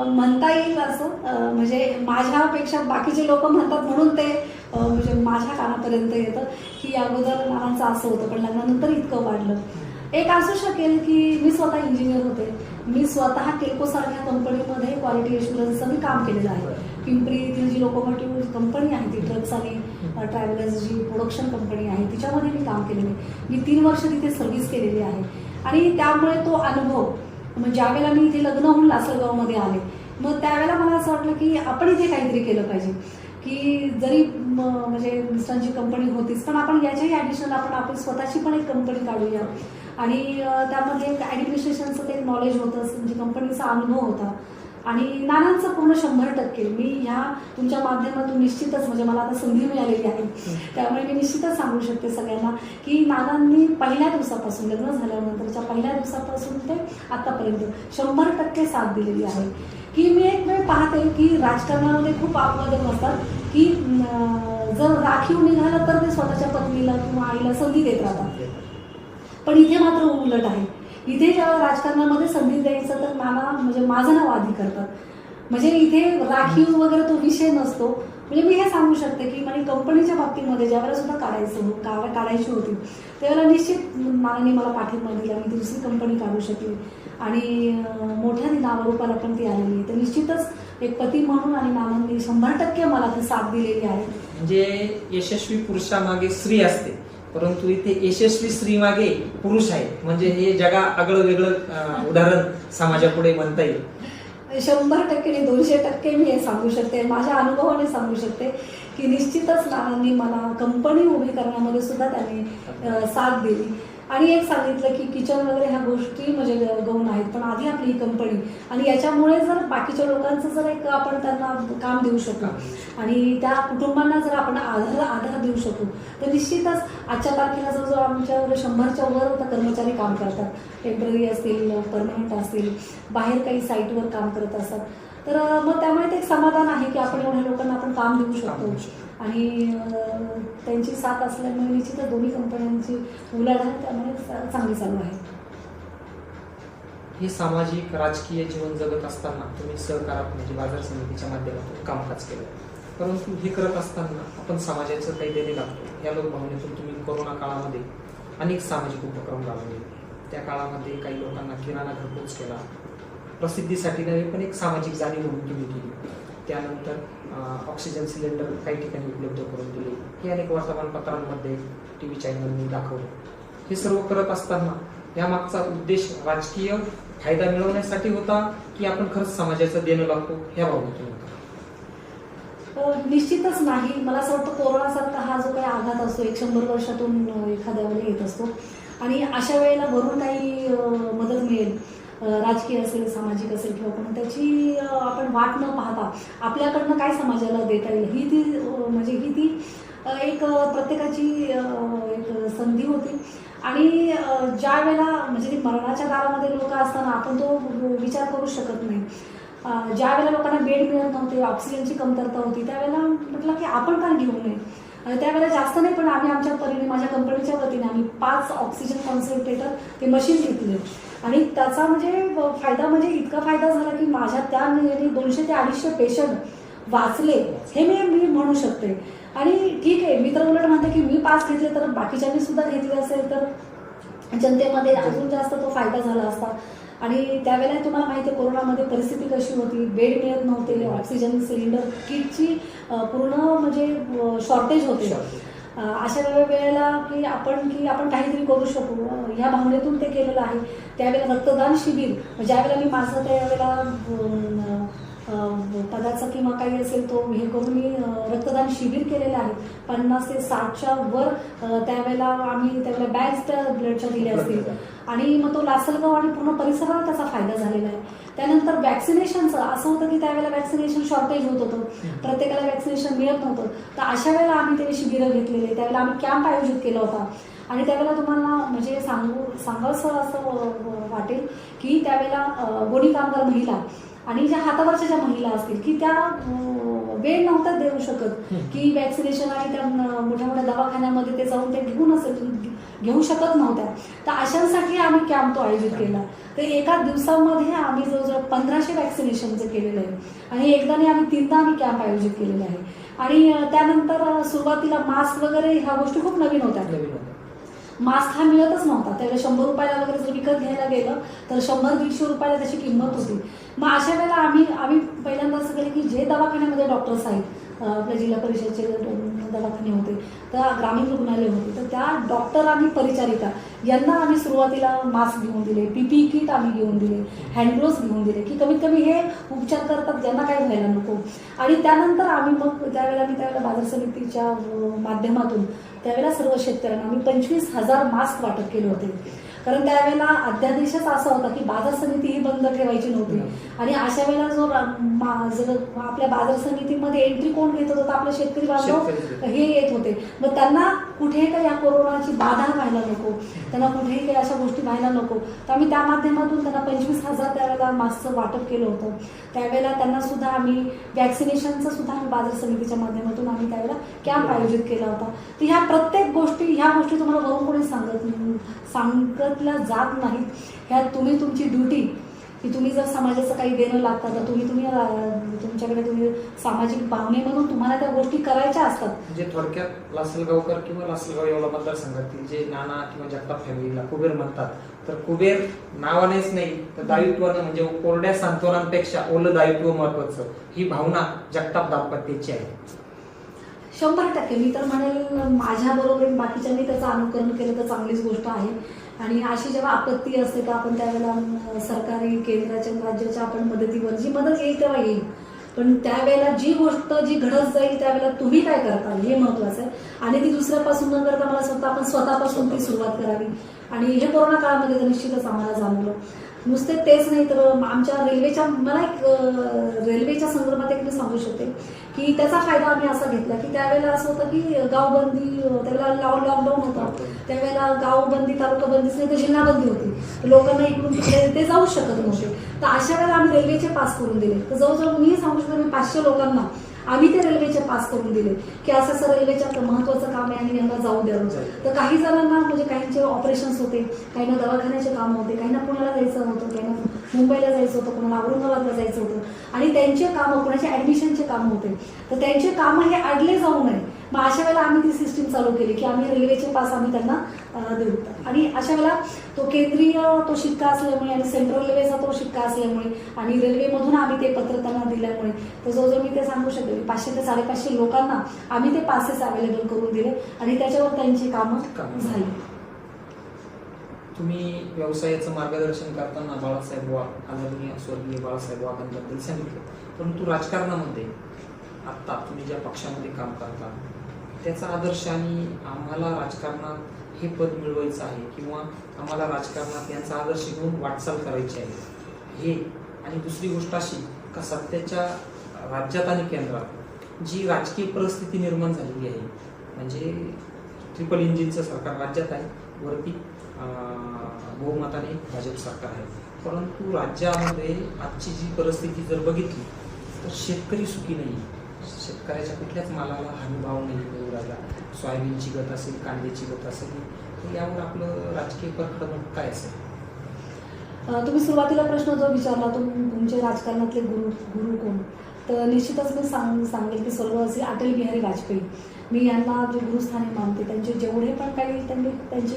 म्हणता येईल असं म्हणजे माझ्यापेक्षा बाकीचे लोक म्हणतात म्हणून ते म्हणजे माझ्या कानापर्यंत येतं की अगोदर नानांचं असं होतं पण लग्नानंतर इतकं वाढलं. एक असू शकेल की मी स्वतः इंजिनियर होते, मी स्वतः टेल्को सारख्या कंपनीमध्ये क्वालिटी एश्युरन्सचं मी काम केलेलं आहे. पिंपरीतील जी लोकोमोटिव्ह कंपनी आहे ती ट्रक्स आणि ट्रॅव्हलर्स जी प्रोडक्शन कंपनी आहे तिच्यामध्ये मी काम केलेलं आहे. मी 3 वर्ष तिथे सर्व्हिस केलेली आहे आणि त्यामुळे तो अनुभव मग ज्यावेळेला मी इथे लग्न होऊन लासलगावमध्ये आले मग त्यावेळेला मला असं वाटलं की आपण इथे काहीतरी केलं पाहिजे की जरी म्हणजे मिस्टरांची कंपनी होतीच पण आपण याच्याही ॲडिशनल आपण आपली स्वतःची पण एक कंपनी काढूया आणि त्यामध्ये एक ॲडमिनिस्ट्रेशनचं ते नॉलेज होतं, म्हणजे कंपनीचा अनुभव होता आणि नानांचं पूर्ण 100% मी ह्या तुमच्या माध्यमातून निश्चितच म्हणजे मला आता संधी मिळालेली आहे त्यामुळे मी निश्चितच सांगू शकते सगळ्यांना की नानांनी पहिल्या दिवसापासून लग्न झाल्यानंतरच्या पहिल्या दिवसापासून ते आतापर्यंत 100% साथ दिलेली आहे. की मी एक वेळ पाहते की राजकारणामध्ये खूप अपवाद असतात की जर राखीव निघालं तर ते स्वतःच्या पत्नीला किंवा आईला संधी देत राहतात, पण इथे मात्र उलट आहे. इथे जेव्हा राजकारणामध्ये संधी द्यायचं तर नाना म्हणजे माझं नाव आधी करतात, म्हणजे इथे राखीव वगैरे तो विषय नसतो. म्हणजे मी हे सांगू शकते की म्हणजे कंपनीच्या बाबतीमध्ये ज्यावेळेला सुद्धा काढायची होती त्यावेळेला निश्चित नानांनी मला पाठिंबा दिला, मी दुसरी कंपनी काढू शकली आणि मोठ्या नावारूपाला पण ती आलेली. तर निश्चितच एक पती म्हणून आणि नानांनी 100% मला ती साथ दिलेली आहे. म्हणजे यशस्वी पुरुषामागे स्त्री असते परंतु इथे यशस्वी स्त्री मागे पुरुष आहे, म्हणजे हे जगा आगळं वेगळं उदाहरण समाजापुढे म्हणता येईल. 100% आणि 200% मी हे सांगू शकते, माझ्या अनुभवाने सांगू शकते की निश्चितच नानांनी मला कंपनी उभी करण्यामध्ये सुद्धा त्यांनी साथ दिली. आणि एक सांगितलं की किचन वगैरे ह्या गोष्टी म्हणजे गौण आहेत, पण आधी आपली ही कंपनी, आणि याच्यामुळे जर बाकीच्या लोकांचं जर एक आपण त्यांना काम देऊ शकू आणि त्या कुटुंबांना जर आपण आधार देऊ शकू, तर निश्चितच आजच्या तारखेला जवळजवळ आमच्यावर 100च्या वर आता कर्मचारी काम करतात. टेम्पररी असतील, परमनंट असतील, बाहेर काही साईटवर काम करत असतात. तर मग त्यामुळे ते एक समाधान आहे की आपण एवढ्या लोकांना आपण काम देऊ शकतो. आणि त्यांची साथ असल्यामुळे निश्चितच दोन्ही कंपन्यांची उलाढाल त्यामुळे चांगली चालू आहे. हे सामाजिक राजकीय जीवन जगत असताना तुम्ही सहकारात म्हणजे बाजार समितीच्या माध्यमातून कामकाज केलं, परंतु हे करत असताना आपण समाजाचं काही देणे लागतो या लोकभावनेतून तुम्ही कोरोना काळामध्ये अनेक सामाजिक उपक्रम राबवले. त्या काळामध्ये काही लोकांना किराणा घरपोच केला, प्रसिद्धीसाठी नव्हे पण एक सामाजिक जाणीव म्हणून तुम्ही केली. त्यानंतर ऑक्सिजन सिलेंडर काही ठिकाणी उपलब्ध करून दिले, हे अनेक वर्तमानपत्रांमध्ये TV चॅनलनी दाखवलं. हे सर्व करत असताना यामागचा उद्देश राजकीय फायदा मिळवण्यासाठी होता की आपण खरंच समाजाचं देणं लागतो ह्या भावनेतून होता? निश्चितच नाही. मला असं वाटतं कोरोनासारखा हा जो काही आघात असतो, 100 वर्षातून एखाद्या वेळेला येत असतो, आणि अशा वेळेला वरून काही मदत मिळेल, राजकीय असेल, सामाजिक असेल किंवा पण त्याची आपण वाट न पाहता आपल्याकडनं काय समाजाला देता येईल ही ती म्हणजे ही ती एक प्रत्येकाची एक संधी होती. आणि ज्या वेळेला म्हणजे मरणाच्या दारामध्ये लोक असताना आपण तो विचार करू शकत नाही. ज्या वेळेला लोकांना बेड मिळत नव्हते, ऑक्सिजनची कमतरता होती, त्यावेळेला म्हटलं की आपण काय घेऊ नये. त्यावेळेला जास्त नाही, पण आम्ही आमच्या परीने माझ्या कंपनीच्या वतीने आम्ही 5 ऑक्सिजन कॉन्सन्ट्रेटर ते मशीन घेतले. आणि त्याचा म्हणजे फायदा म्हणजे इतका फायदा झाला की माझ्या त्या 200 ते 250 पेशंट वाचले, हे मी म्हणू शकते. आणि ठीक आहे, मी तर उलट म्हणते की मी 5 घेतले तर बाकीच्यांनी सुद्धा घेतले असेल तर जनतेमध्ये अजून जास्त तो फायदा झाला असता. आणि त्यावेळेला तुम्हाला माहिती आहे कोरोनामध्ये परिस्थिती कशी होती, बेड मिळत नव्हते, ऑक्सिजन सिलेंडर किटची पूर्ण म्हणजे शॉर्टेज होते. अशा वेळेला की आपण काहीतरी करू शकू ह्या भावनेतून ते केलेलं आहे. त्यावेळेला रक्तदान शिबिर ज्यावेळेला मी माझं त्यावेळेला पदाचा किंवा काही असेल तो हे करून मी रक्तदान शिबिर केलेलं आहे. 50 ते 60च्या वर त्यावेळेला आम्ही त्यावेळेला बॅग्स त्या ब्लडच्या दिल्या असतील. आणि मग तो लासलगाव आणि पूर्ण परिसराला त्याचा फायदा झालेला आहे. त्यानंतर वॅक्सिनेशनचं असं होतं की त्यावेळेला वॅक्सिनेशन शॉर्टेज होत होतं, प्रत्येकाला वॅक्सिनेशन मिळत नव्हतं. तर अशा वेळेला आम्ही ते शिबिरं घेतलेले, त्यावेळेला आम्ही कॅम्प आयोजित केला होता. आणि त्यावेळेला तुम्हाला म्हणजे सांगावंसं असं वाटेल की त्यावेळेला गोडी कामगार महिला आणि ज्या हातावरच्या ज्या महिला असतील की त्या वेळ नव्हता देऊ शकत की वॅक्सिनेशन आणि त्या मोठ्या मोठ्या दवाखान्यामध्ये ते जाऊन ते घेऊ शकत नव्हत्या. तर अशांसाठी आम्ही कॅम्प तो आयोजित केला. तर एका दिवसामध्ये आम्ही जवळजवळ 1500 वॅक्सिनेशनचं केलेलं आहे. आणि एकदाने आम्ही 3दा आम्ही कॅम्प आयोजित केलेले आहे. आणि त्यानंतर सुरुवातीला मास्क वगैरे ह्या गोष्टी खूप नवीन होत्या. मास्क हा मिळतच नव्हता. त्यावेळेला 100 रुपयाला वगैरे जर विकत घ्यायला गेलं तर 100-150 रुपयाला त्याची किंमत होती. मग अशा वेळेला आम्ही पहिल्यांदा असं केलं की जे दवाखान्यामध्ये डॉक्टर्स आहेत, आपल्या जिल्हा परिषदेचे दवाखाने होते, तर ग्रामीण रुग्णालय होते, तर त्या डॉक्टर आणि परिचारिका यांना आम्ही सुरुवातीला मास्क घेऊन दिले, PPE किट आम्ही घेऊन दिले, हँडग्लोव्स घेऊन दिले की कमीत कमी हे उपचार करतात ज्यांना काही व्हायला नको. आणि त्यानंतर आम्ही मग त्यावेळेला बाजार समितीच्या माध्यमातून त्यावेळेला सर्व शेतकऱ्यांना आम्ही 25,000 मास्क वाटप केले होते. कारण त्यावेळेला अध्यादेशच असा होता की बाजार समिती ही बंद ठेवायची नव्हती. आणि अशा वेळेला जर आपल्या बाजार समितीमध्ये एंट्री कोण घेत होतं तर आपले शेतकरी बांधव हे येत होते. मग त्यांना कुठेही काही या कोरोनाची बाधा व्हायला नको, त्यांना कुठेही काही अशा गोष्टी व्हायला नको, तर आम्ही त्या माध्यमातून त्यांना 25,000 त्यावेळेला मास्कचं वाटप केलं होतं. त्यावेळेला त्यांना सुद्धा आम्ही वॅक्सिनेशनचं सुद्धा आम्ही बाजार समितीच्या माध्यमातून आम्ही त्यावेळेला कॅम्प आयोजित केला होता. तर ह्या प्रत्येक ह्या गोष्टी तुम्हाला वरून कोणी सांगतल्या जात नाहीत. ह्या तुम्ही तुमची ड्युटी की तुम्ही जर समाजाचं काही देणं लागतं तर तुम्ही तुमच्याकडे सामाजिक भावनेमधून तुम्हाला त्या गोष्टी करायच्या असतात. म्हणजे थोडक्यात लासलगावकर किंवा लासलगाव येवला मतदारसंघातील जे नाना किंवा जगताप फॅमिलीला कुबेर म्हणतात, तर कुबेर नावानेच नाही तर दायित्वानं म्हणजे कोरड्या सांत्वनांपेक्षा ओलं दायित्व महत्वाचं, ही भावना जगताप दाम्पत्याची आहे. 100% मी तर म्हणेल माझ्याबरोबर बाकीच्यांनी त्याचं अनुकरण केलं तर चांगलीच गोष्ट आहे. आणि अशी जेव्हा आपत्ती असते तर आपण त्यावेळेला सरकारी केंद्राच्या राज्याच्या आपण मदतीवर जी मदत येईल तेव्हा येईल, पण त्यावेळेला जी गोष्ट जी घडत जाईल त्यावेळेला तुम्ही काय करता हे महत्वाचं आहे. आणि ती दुसऱ्यापासून न करता मला स्वतः आपण स्वतःपासून ती सुरुवात करावी. आणि हे कोरोना काळामध्ये तर निश्चितच आम्हाला जाणवलं. नुसते तेच नाही तर आमच्या रेल्वेच्या मला एक रेल्वेच्या संदर्भात एक मी सांगू शकते की त्याचा फायदा आम्ही असा घेतला की त्यावेळेला असं होतं की गावबंदी, त्यावेळेला लॉकडाऊन होता, त्यावेळेला गावबंदी तालुकाबंदीच नाही तर जिल्हाबंदी होती, लोकांना इकडून तिकडे ते जाऊ शकत नव्हते. तर अशा वेळेला आम्ही रेल्वेचे पास करून दिले. तर जवळजवळ मी सांगू शकतो मी 500 लोकांना आम्ही ते रेल्वेचे पास करून दिले की असं असं रेल्वेच्या महत्वाचं काम आहे आणि यांना जाऊ द्यावं. तर काही जणांना म्हणजे काहींचे ऑपरेशन्स होते, काहींना दवाखान्याचे काम होते, काहींना पुण्याला जायचं होतं, काहींना मुंबईला जायचं होतं, कोणाला औरंगाबादला जायचं होतं आणि त्यांचे कामं कोणाचे ॲडमिशनचे काम होते. तर त्यांचे कामं हे अडले जाऊ नये. मग अशा वेळेला आम्ही ती सिस्टीम चालू केली की आम्ही रेल्वेचे पास आम्ही त्यांना देऊ. आणि अशा वेळेला तो केंद्रीय तो शिक्का असल्यामुळे आणि सेंट्रल रेल्वेचा तो शिक्का असल्यामुळे आणि रेल्वेमधून आम्ही ते पत्र त्यांना दिल्यामुळे तर जवळजवळ मी ते सांगू शकते 500 ते 550 लोकांना आम्ही ते पासेस अवेलेबल करून दिले आणि त्याच्यावर त्यांची कामं झाली. तुम्ही व्यवसायाचं मार्गदर्शन करताना बाळासाहेब वाघ आदरणीय स्वर्गीय बाळासाहेब वाघांबद्दल सांगितलं, परंतु राजकारणामध्ये आत्ता तुम्ही ज्या पक्षामध्ये काम करता त्याचा आदर्श आणि आम्हाला राजकारणात हे पद मिळवायचं आहे किंवा आम्हाला राजकारणात यांचा आदर्श घेऊन वाटचाल करायची आहे हे, आणि दुसरी गोष्ट अशी का सध्याच्या राज्यात आणि केंद्रात जी राजकीय परिस्थिती निर्माण झालेली आहे, म्हणजे ट्रिपल इंजिनचं सरकार राज्यात आहे, वरती बहुमताने भाजप सरकार आहे, परंतु राज्यामध्ये आजची जी परिस्थिती जर बघितली तर शेतकरी सुखी नाही. शेतकऱ्याच्या कुठल्याच मालाला हमीभाव नाही मिळू राहिला. सोयाबीनची गत असेल, कांद्याची गत असेल, तर यावर आपलं राजकीय परखड काय असेल? तुम्ही सुरुवातीला प्रश्न जो विचारला तुमचे राजकारणातले गुरु कोण, तर निश्चितच मी सांगेल की स्वर्गवासी अटल बिहारी वाजपेयी मी यांना जे गुरुस्थानी मानते. त्यांचे जेवढे पण काही त्यांची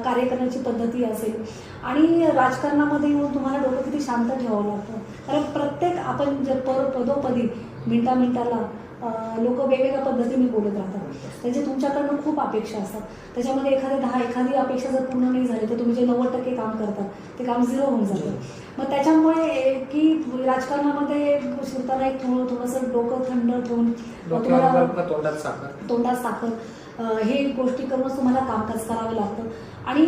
कार्य करण्याची पद्धती असेल आणि राजकारणामध्ये येऊन तुम्हाला डोकं किती शांत ठेवावं लागतं. कारण प्रत्येक आपण जे पदोपदी मिनिटाला लोक वेगवेगळ्या पद्धतीने बोलत राहतात. त्याचे तुमच्याकडनं खूप अपेक्षा असतात. त्याच्यामध्ये एखादी अपेक्षा जर पूर्ण नाही झाली तर तुम्ही जे 90% काम करतात ते काम 0 होऊन जातं. मग त्याच्यामुळे की राजकारणामध्ये शिरताना एक थोडंसं डोकं थंड ठेवून तोंडात साखर हे गोष्टी करूनच तुम्हाला कामकाज करावं लागतं. आणि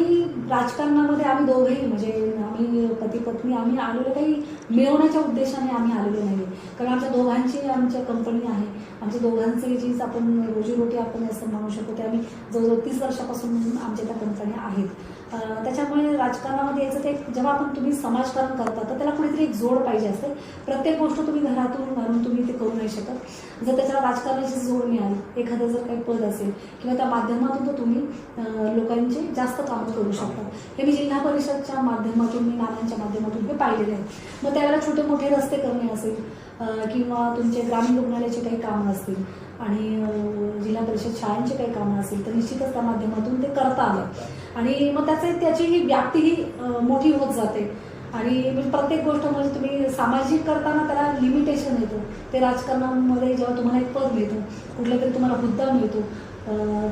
राजकारणामध्ये आम्ही दोघेही म्हणजे आम्ही पती पत्नी आम्ही आलेलो काही मिळवण्याच्या उद्देशाने आम्ही आलेलो नाही. कारण आमच्या दोघांची आमच्या कंपनी आहे, आमच्या दोघांचे जीच आपण रोजीरोटी आपण असं म्हणू शकतो ते आम्ही जवळजवळ 30 वर्षापासून आमच्या त्या कंपन्या आहेत. त्याच्यामुळे राजकारणामध्ये यायचं ते जेव्हा तुम्ही समाजकारण करता तर त्याला कुठेतरी एक जोड पाहिजे असते. प्रत्येक गोष्ट तुम्ही घरातून तुम्ही ते करू नाही शकत. जर त्याच्याला राजकारणाची जोड मिळाली, एखादं जर काही पद असेल किंवा त्या माध्यमातून तर तुम्ही लोकांचे जास्त कामं करू शकता. हे मी जिल्हा परिषदच्या माध्यमातून मी नानांच्या माध्यमातून हे पाहिलेले आहे. मग त्यावेळेला छोटे मोठे रस्ते करणे असेल किंवा तुमचे ग्रामीण रुग्णालयाचे काही कामं असतील आणि जिल्हा परिषद शाळांचे काही कामं असेल तर निश्चितच त्या माध्यमातून ते करता आलं. आणि मग त्याची ही व्याप्तीही मोठी होत जाते. आणि प्रत्येक गोष्ट म्हणजे तुम्ही सामाजिक करताना त्याला लिमिटेशन येतं. ते राजकारणामध्ये जेव्हा तुम्हाला एक पद मिळतं, कुठला तरी तुम्हाला हुद्दा मिळतो,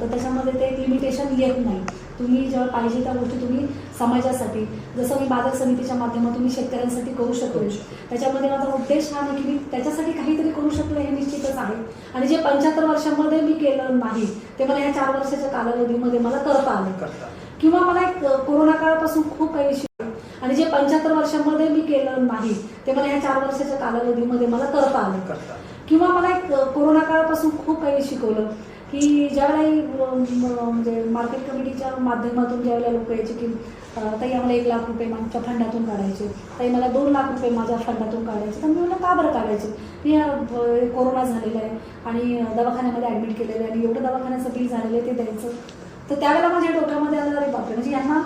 तर त्याच्यामध्ये ते एक लिमिटेशन येत नाही. तुम्ही जेव्हा पाहिजे त्या गोष्टी तुम्ही समाजासाठी, जसं मी बाजार समितीच्या माध्यमातून मी शेतकऱ्यांसाठी करू शकतो, त्याच्यामध्ये माझा उद्देश हा नाही की मी त्याच्यासाठी काहीतरी करू शकलो हे निश्चितच आहे. आणि जे 75 वर्षांमध्ये मी केलं नाही ते मला या 4 वर्षाच्या कालावधीमध्ये मला करता आलं. किंवा मला एक कोरोना काळापासून खूप काही शिकलं आणि जे 75 वर्षांमध्ये मी केलं नाही ते मला या 4 वर्षाच्या कालावधीमध्ये मला करता आलं. किंवा मला एक कोरोना काळापासून खूप काही शिकवलं की ज्यावेळेला म्हणजे मार्केट कमिटीच्या माध्यमातून ज्यावेळेला लोक यायचे की ताई आम्हाला 1 लाख रुपये माझ्या फंडातून काढायचे, ताई मला 2 लाख रुपये माझ्या फंडातून काढायचे, तर मी म्हणलं का बरं काढायचे, मी कोरोना झालेला आहे आणि दवाखान्यामध्ये ॲडमिट केलेलं आहे आणि एवढं दवाखान्याचं बिल झालेलं आहे ते द्यायचं. तर त्यावेळेला माझ्या डोक्यामध्ये आलं अरे बापरे, म्हणजे यांना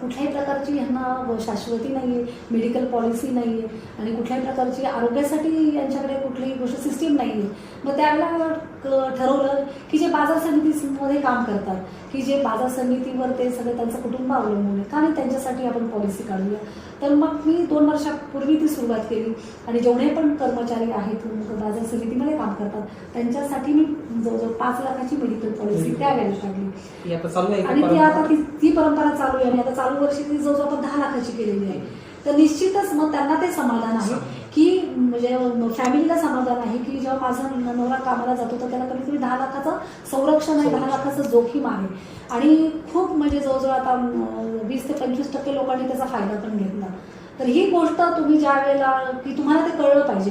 कुठल्याही प्रकारची यांना शाश्वती नाही आहे, मेडिकल पॉलिसी नाही आहे आणि कुठल्याही प्रकारची आरोग्यासाठी यांच्याकडे कुठलीही गोष्ट सिस्टीम नाही आहे. मग त्यावेळेला ठरवलं की जे बाजार समितीमध्ये काम करतात, की जे बाजार समितीवर ते सगळं त्यांचं कुटुंब अवलंबून आहे, का नाही त्यांच्यासाठी आपण पॉलिसी काढूया. तर मग मी 2 वर्षापूर्वी ती सुरुवात केली आणि जेवढे पण कर्मचारी आहेत बाजार समितीमध्ये काम करतात त्यांच्यासाठी मी जवळजवळ 5 लाखाची मेडिकल पॉलिसी त्यावेळेला काढली. ती आता चालू आहे का आणि ती परंपरा? आता ती परंपरा चालू आहे आणि आता चालू वर्षी ती जवळजवळ आपण 10 लाखाची केलेली आहे. तर निश्चितच मग त्यांना ते समाधान आहे की म्हणजे फॅमिलीला समाधान आहे की जेव्हा माझा नवरा कामाला जातो तर त्याला कमीत कमी 10 लाखाचं संरक्षण आहे, 10 लाखाचं जोखीम आहे. आणि खूप म्हणजे जवळजवळ आता 20 ते 25% लोकांनी त्याचा फायदा पण घेतला. तर ही गोष्ट तुम्ही ज्या वेळेला की तुम्हाला ते कळलं पाहिजे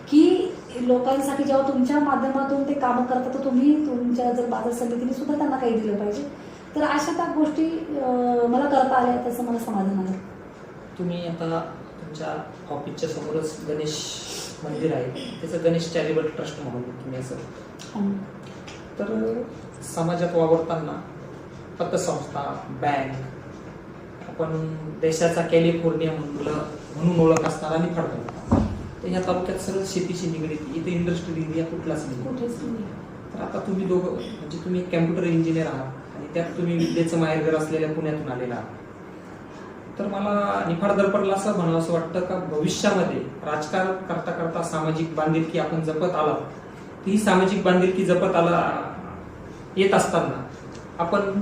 की लोकांसाठी जेव्हा तुमच्या माध्यमातून ते कामं करतात तर तुम्ही तुमच्या जर बाजार समितीने सुद्धा त्यांना काही दिलं पाहिजे. तर अशा त्या गोष्टी मला करता आल्या त्याचं मला समाधान आहे. तुम्ही आता तुमच्या ऑफिसच्या समोरच गणेश मंदिर आहे, त्याचं गणेश चॅरिटेबल ट्रस्ट म्हणून तुम्ही असं तर समाजात वावरताना पतसंस्था, बँक, आपण देशाचा कॅलिफोर्निया म्हणून ओळख असणारा निफाड तालुका, तर ह्या तालुक्यात सरळ शेतीशी निगडीत इथे इंडस्ट्रियल एरिया कुठलाच नाही. तर आता तुम्ही दोघं म्हणजे तुम्ही कॅम्प्युटर इंजिनियर आहात आणि त्यात तुम्ही विद्येचं माहेरघर असलेल्या पुण्यातून आलेला आहात. तर मला निफाड दर्पणला असं म्हणावं असं वाटतं का भविष्यामध्ये राजकारण करता करता सामाजिक बांधिलकी आपण जपत आला, ही सामाजिक बांधिलकी जपत आला येत असताना आपण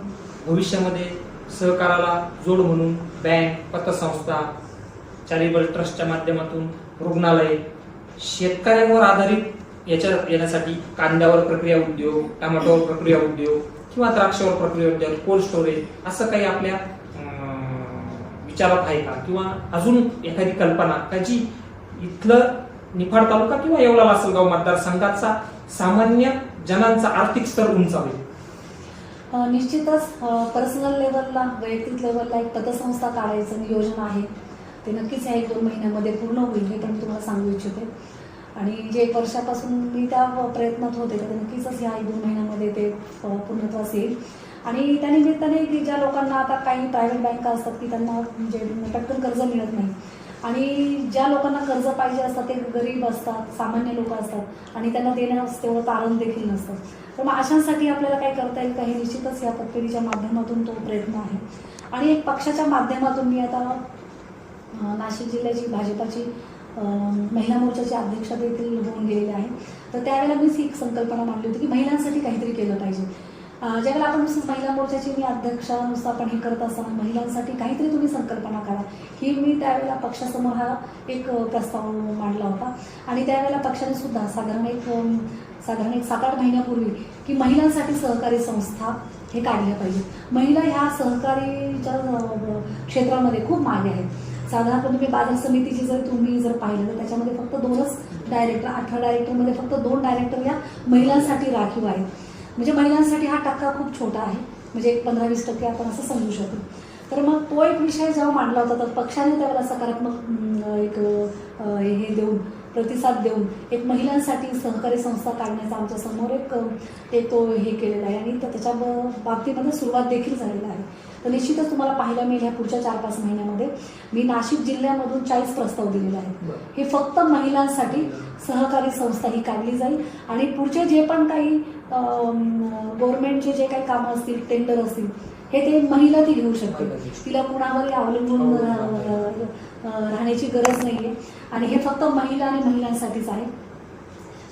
भविष्यामध्ये सहकाराला जोड म्हणून बँक, पतसंस्था, चॅरिटेबल ट्रस्टच्या माध्यमातून रुग्णालय, शेतकऱ्यांवर आधारित येण्यासाठी कांद्यावर प्रक्रिया उद्योग, टमाटोवर प्रक्रिया उद्योग किंवा द्राक्षावर प्रक्रिया उद्योग, कोल्ड स्टोरेज असं काही आपल्या विचारात आहे का, किंवा अजून एखादी कल्पना का जी इथलं निफाड तालुका किंवा येवला लासलगाव मतदारसंघाचा सामान्य जनांचा आर्थिक स्तर उंचावेल? निश्चितच पर्सनल लेवलला, वैयक्तिक लेवलला एक पतसंस्था काढायचं नियोजन आहे. ते नक्कीच ह्या 1-2 महिन्यामध्ये पूर्ण होईल हे पण तुम्हाला सांगू इच्छिते. आणि जे 1 वर्षापासून मी त्या प्रयत्नात होते तर नक्कीच ह्या 1-2 महिन्यामध्ये ते पूर्णत्वास येईल. आणि त्या निमित्ताने की ज्या लोकांना आता काही प्रायव्हेट बँका असतात की त्यांना म्हणजे पटकन कर्ज मिळत नाही आणि ज्या लोकांना कर्ज पाहिजे असतात ते गरीब असतात, सामान्य लोक असतात आणि त्यांना देण्यास तेवढं तारण देखील नसतं. तर मग अशांसाठी आपल्याला काय करता येईल का हे निश्चितच या पतपेढीच्या माध्यमातून तो प्रयत्न आहे. आणि एक पक्षाच्या माध्यमातून मी आता नाशिक जिल्ह्याची भाजपाची महिला मोर्चाची अध्यक्षा देखील होऊन गेलेली आहे. तर त्यावेळेला मीच ही संकल्पना मांडली होती की महिलांसाठी काहीतरी केलं पाहिजे. ज्यावेळेला आपण महिला मोर्चाची मी अध्यक्षानुसार आपण हे करत असताना महिलांसाठी काहीतरी तुम्ही संकल्पना करा ही मी त्यावेळेला पक्षासमोर हा एक प्रस्ताव मांडला होता. आणि त्यावेळेला पक्षाने सुद्धा साधारण एक 7-8 महिन्यापूर्वी की महिलांसाठी सहकारी संस्था हे काढल्या पाहिजे. महिला ह्या सहकारीच्या क्षेत्रामध्ये खूप मागे आहेत. साधारणतः तुम्ही बाजार समितीची तुम्ही जर पाहिलं तर त्याच्यामध्ये फक्त 2च डायरेक्टर, 18 डायरेक्टरमध्ये फक्त 2 डायरेक्टर या महिलांसाठी राखीव आहेत. म्हणजे महिलांसाठी हा टक्का खूप छोटा आहे, म्हणजे एक 15-20% आपण असं समजू शकतो. तर मग तो एक विषय जेव्हा मांडला होता तर पक्षाने त्याला सकारात्मक एक हे देऊन प्रतिसाद देऊन एक महिलांसाठी सहकारी संस्था काढण्याचा आमच्या समोर एक तो हे केलेला आहे आणि त्याच्या बाबतीमध्ये सुरुवात देखील झालेला आहे. तर निश्चितच तुम्हाला पाहायला मिळेल ह्या पुढच्या 4-5 महिन्यामध्ये मी नाशिक जिल्ह्यामधून 40 प्रस्ताव दिलेले आहेत. हे फक्त महिलांसाठी सहकारी संस्था ही काढली जाईल आणि पुढचे जे पण काही गव्हर्नमेंटचे जे काही कामं असतील, टेंडर असतील हे ते महिला ती घेऊ शकते. तिला कुणावरही अवलंबून राहण्याची गरज नाहीये आणि हे फक्त महिला आणि महिलांसाठीच आहे.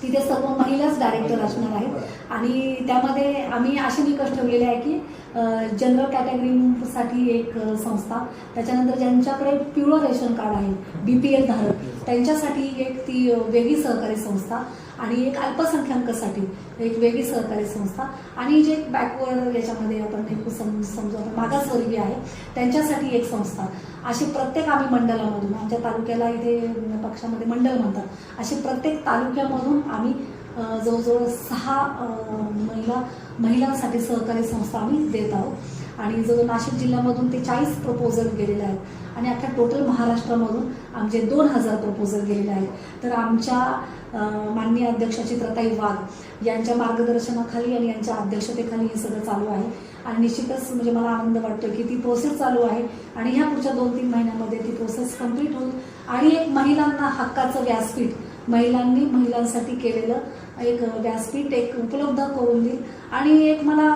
तिथे सर्व महिलाच डायरेक्टर असणार आहेत आणि त्यामध्ये आम्ही असे निकष ठेवलेले आहे की जनरल कॅटेगरीसाठी एक संस्था, त्याच्यानंतर ज्यांच्याकडे पिवळं रेशन कार्ड आहे, BPL धारक त्यांच्यासाठी एक ती वेगळी सहकारी संस्था आणि एक अल्पसंख्याकांसाठी एक वेगळी सहकारी संस्था आणि जे बॅकवर्ड याच्यामध्ये आपण एक समजू आपण मागासवर्गीय आहे त्यांच्यासाठी एक संस्था. असे प्रत्येक आम्ही मंडळामधून आमच्या तालुक्याला इथे पक्षामध्ये मंडळ म्हणतात, असे प्रत्येक तालुक्यामधून आम्ही जवळजवळ 6 महिलांसाठी सहकारी संस्था आम्ही देत आहोत आणि जवळ नाशिक जिल्ह्यामधून ते 40 प्रपोजल गेलेले आहेत आणि अख्ख्या टोटल महाराष्ट्रामधून आमचे 2000 प्रपोजल गेलेले आहेत. तर आमच्या माननीय अध्यक्ष चित्रताई वाघ यांच्या मार्गदर्शनाखाली आणि यांच्या अध्यक्षतेखाली हे सगळं चालू आहे आणि निश्चितच म्हणजे मला आनंद वाटतो की ती प्रोसेस चालू आहे आणि ह्या पुढच्या 2-3 महिन्यामध्ये ती प्रोसेस कंप्लीट होईल आणि एक महिलांना हक्काचं व्यासपीठ महिलांनी महिलांसाठी केलेलं एक व्यासपीठ एक उपलब्ध करून देईल. आणि एक मला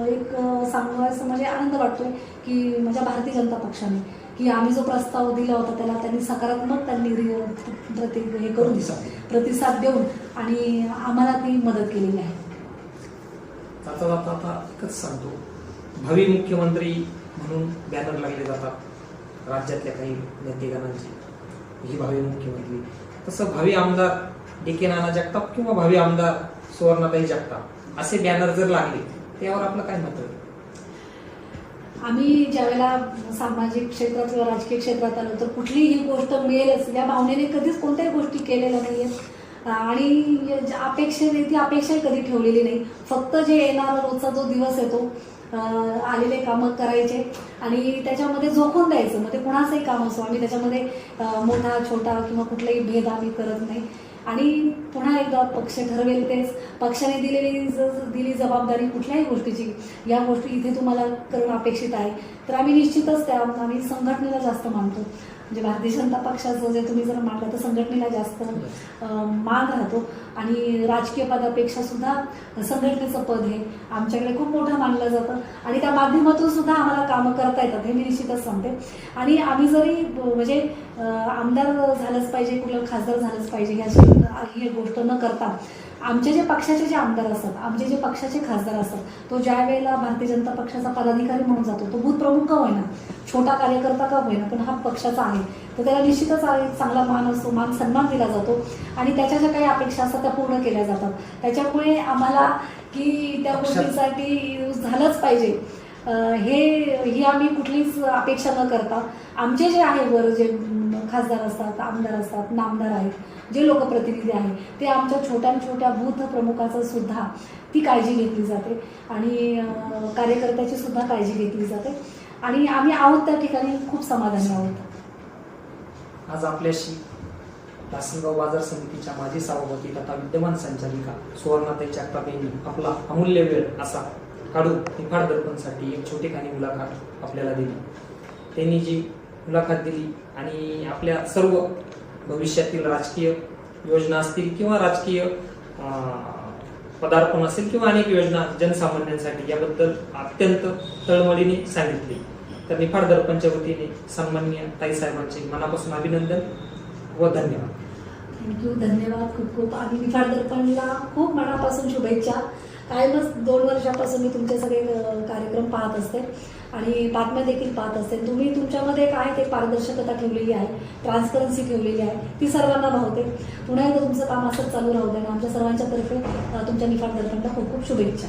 एक सांगायचं म्हणजे आनंद वाटतोय की माझ्या भारतीय जनता पक्षाने की आम्ही जो प्रस्ताव दिला होता त्याला त्यांनी सकारात्मक त्यांनी हे करून प्रतिसाद देऊन आणि आम्हाला ती मदत केलेली आहे. आता एकच सांगतो, भावी मुख्यमंत्री म्हणून बॅनर लागले जातात राज्यातल्या काही नेतेगणांची, ही भावी मुख्यमंत्री. तसं भावी आमदार डी.के. नाना जगताप किंवा भावी आमदार सुवर्णाताई जगताप असे बॅनर जर लागले त्यावर आपलं काय मत आहे? आम्ही ज्यावेळेला सामाजिक क्षेत्रात किंवा राजकीय क्षेत्रात आलो तर कुठलीही गोष्ट मिळेलच या भावनेने कधीच कोणत्याही गोष्टी केलेल्या नाही आहेत आणि अपेक्षेने ती अपेक्षाही कधी ठेवलेली नाही. फक्त जे येणारा रोजचा जो दिवस येतो आलेले कामं करायचे आणि त्याच्यामध्ये जोखून द्यायचं. मग ते कुणाचंही काम असो, आम्ही त्याच्यामध्ये मोठा छोटा किंवा कुठलाही भेद आम्ही करत नाही. आणि पुन्हा एकदा पक्ष ठरवेल तेच, पक्षाने दिली जबाबदारी कुठल्याही गोष्टीची, या गोष्टी इथे तुम्हाला करणं अपेक्षित आहे तर आम्ही निश्चितच आम्ही संघटनेला जास्त मानतो. म्हणजे भारतीय जनता पक्षाचं जे तुम्ही जर मानलं तर संघटनेला जास्त मान राहतो आणि राजकीय पदापेक्षा सुद्धा संघटनेचं पद हे आमच्याकडे खूप मोठं मानलं जातं आणि त्या माध्यमातून सुद्धा आम्हाला कामं करता येतात हे मी निश्चितच सांगते. आणि आम्ही जरी म्हणजे आमदार झालंच पाहिजे, कुठलं खासदार झालंच पाहिजे ही गोष्ट न करता आमचे जे पक्षाचे जे आमदार असतात, आमचे जे पक्षाचे खासदार असतात, तो ज्या वेळेला भारतीय जनता पक्षाचा पदाधिकारी म्हणून जातो, तो बूथ प्रमुख का होईना, छोटा कार्यकर्ता का होईना, पण हा पक्षाचा आहे तर त्याला निश्चितच एक चांगला मान असतो, मान सन्मान दिला जातो आणि त्याच्या ज्या काही अपेक्षा असतात त्या पूर्ण केल्या जातात. त्याच्यामुळे आम्हाला की त्या गोष्टीसाठी झालंच पाहिजे ही आम्ही कुठलीच अपेक्षा न करता आमचे जे आहे वर जे खासदार असतात, आमदार असतात, नामदार आहेत, जे लोकप्रतिनिधी आहेत ते आमच्या छोट्या बूथ प्रमुखाचं सुद्धा ती काळजी घेतली जाते आणि कार्यकर्त्याची सुद्धा काळजी घेतली जाते आणि आम्ही आहोत त्या ठिकाणी खूप समाधानी आहोत. आज आपल्याशी लासलगाव बाजार समितीच्या माजी सभापती तथा विद्यमान संचालिका सुवर्णाताई जगताप यांनी आपला अमूल्य वेळ असा काढून निफाड दर्पणसाठी एक छोटेखानी मुलाखत आपल्याला दिली. त्यांनी जी मुलाखत दिली आणि आपल्या सर्व भविष्यातील राजकीय योजना असतील किंवा राजकीय पदार्पण असेल किंवा अनेक योजना जनसामान्यांसाठी याबद्दल अत्यंत तळमळीने सांगितली. तर निफाड दर्पणच्या वतीने सन्माननीय ताईसाहेबांचे मनापासून अभिनंदन व धन्यवाद. थँक्यू, धन्यवाद खूप खूप. आणि निफाड दर्पणला खूप मनापासून शुभेच्छा. कायमच 2 वर्षापासून मी तुमचे सगळे कार्यक्रम पाहत असते आणि बातम्या देखील पाहत असते. तुम्ही तुमच्यामध्ये काय ते पारदर्शकता ठेवलेली आहे, ट्रान्सपरन्सी ठेवलेली आहे, ती सर्वांना भावते. पुन्हा एकदा तुमचं काम असंच चालू राहू द्या. आमच्या सर्वांच्या तर्फे तुमच्या निफाड दर्पणला खूप खूप शुभेच्छा.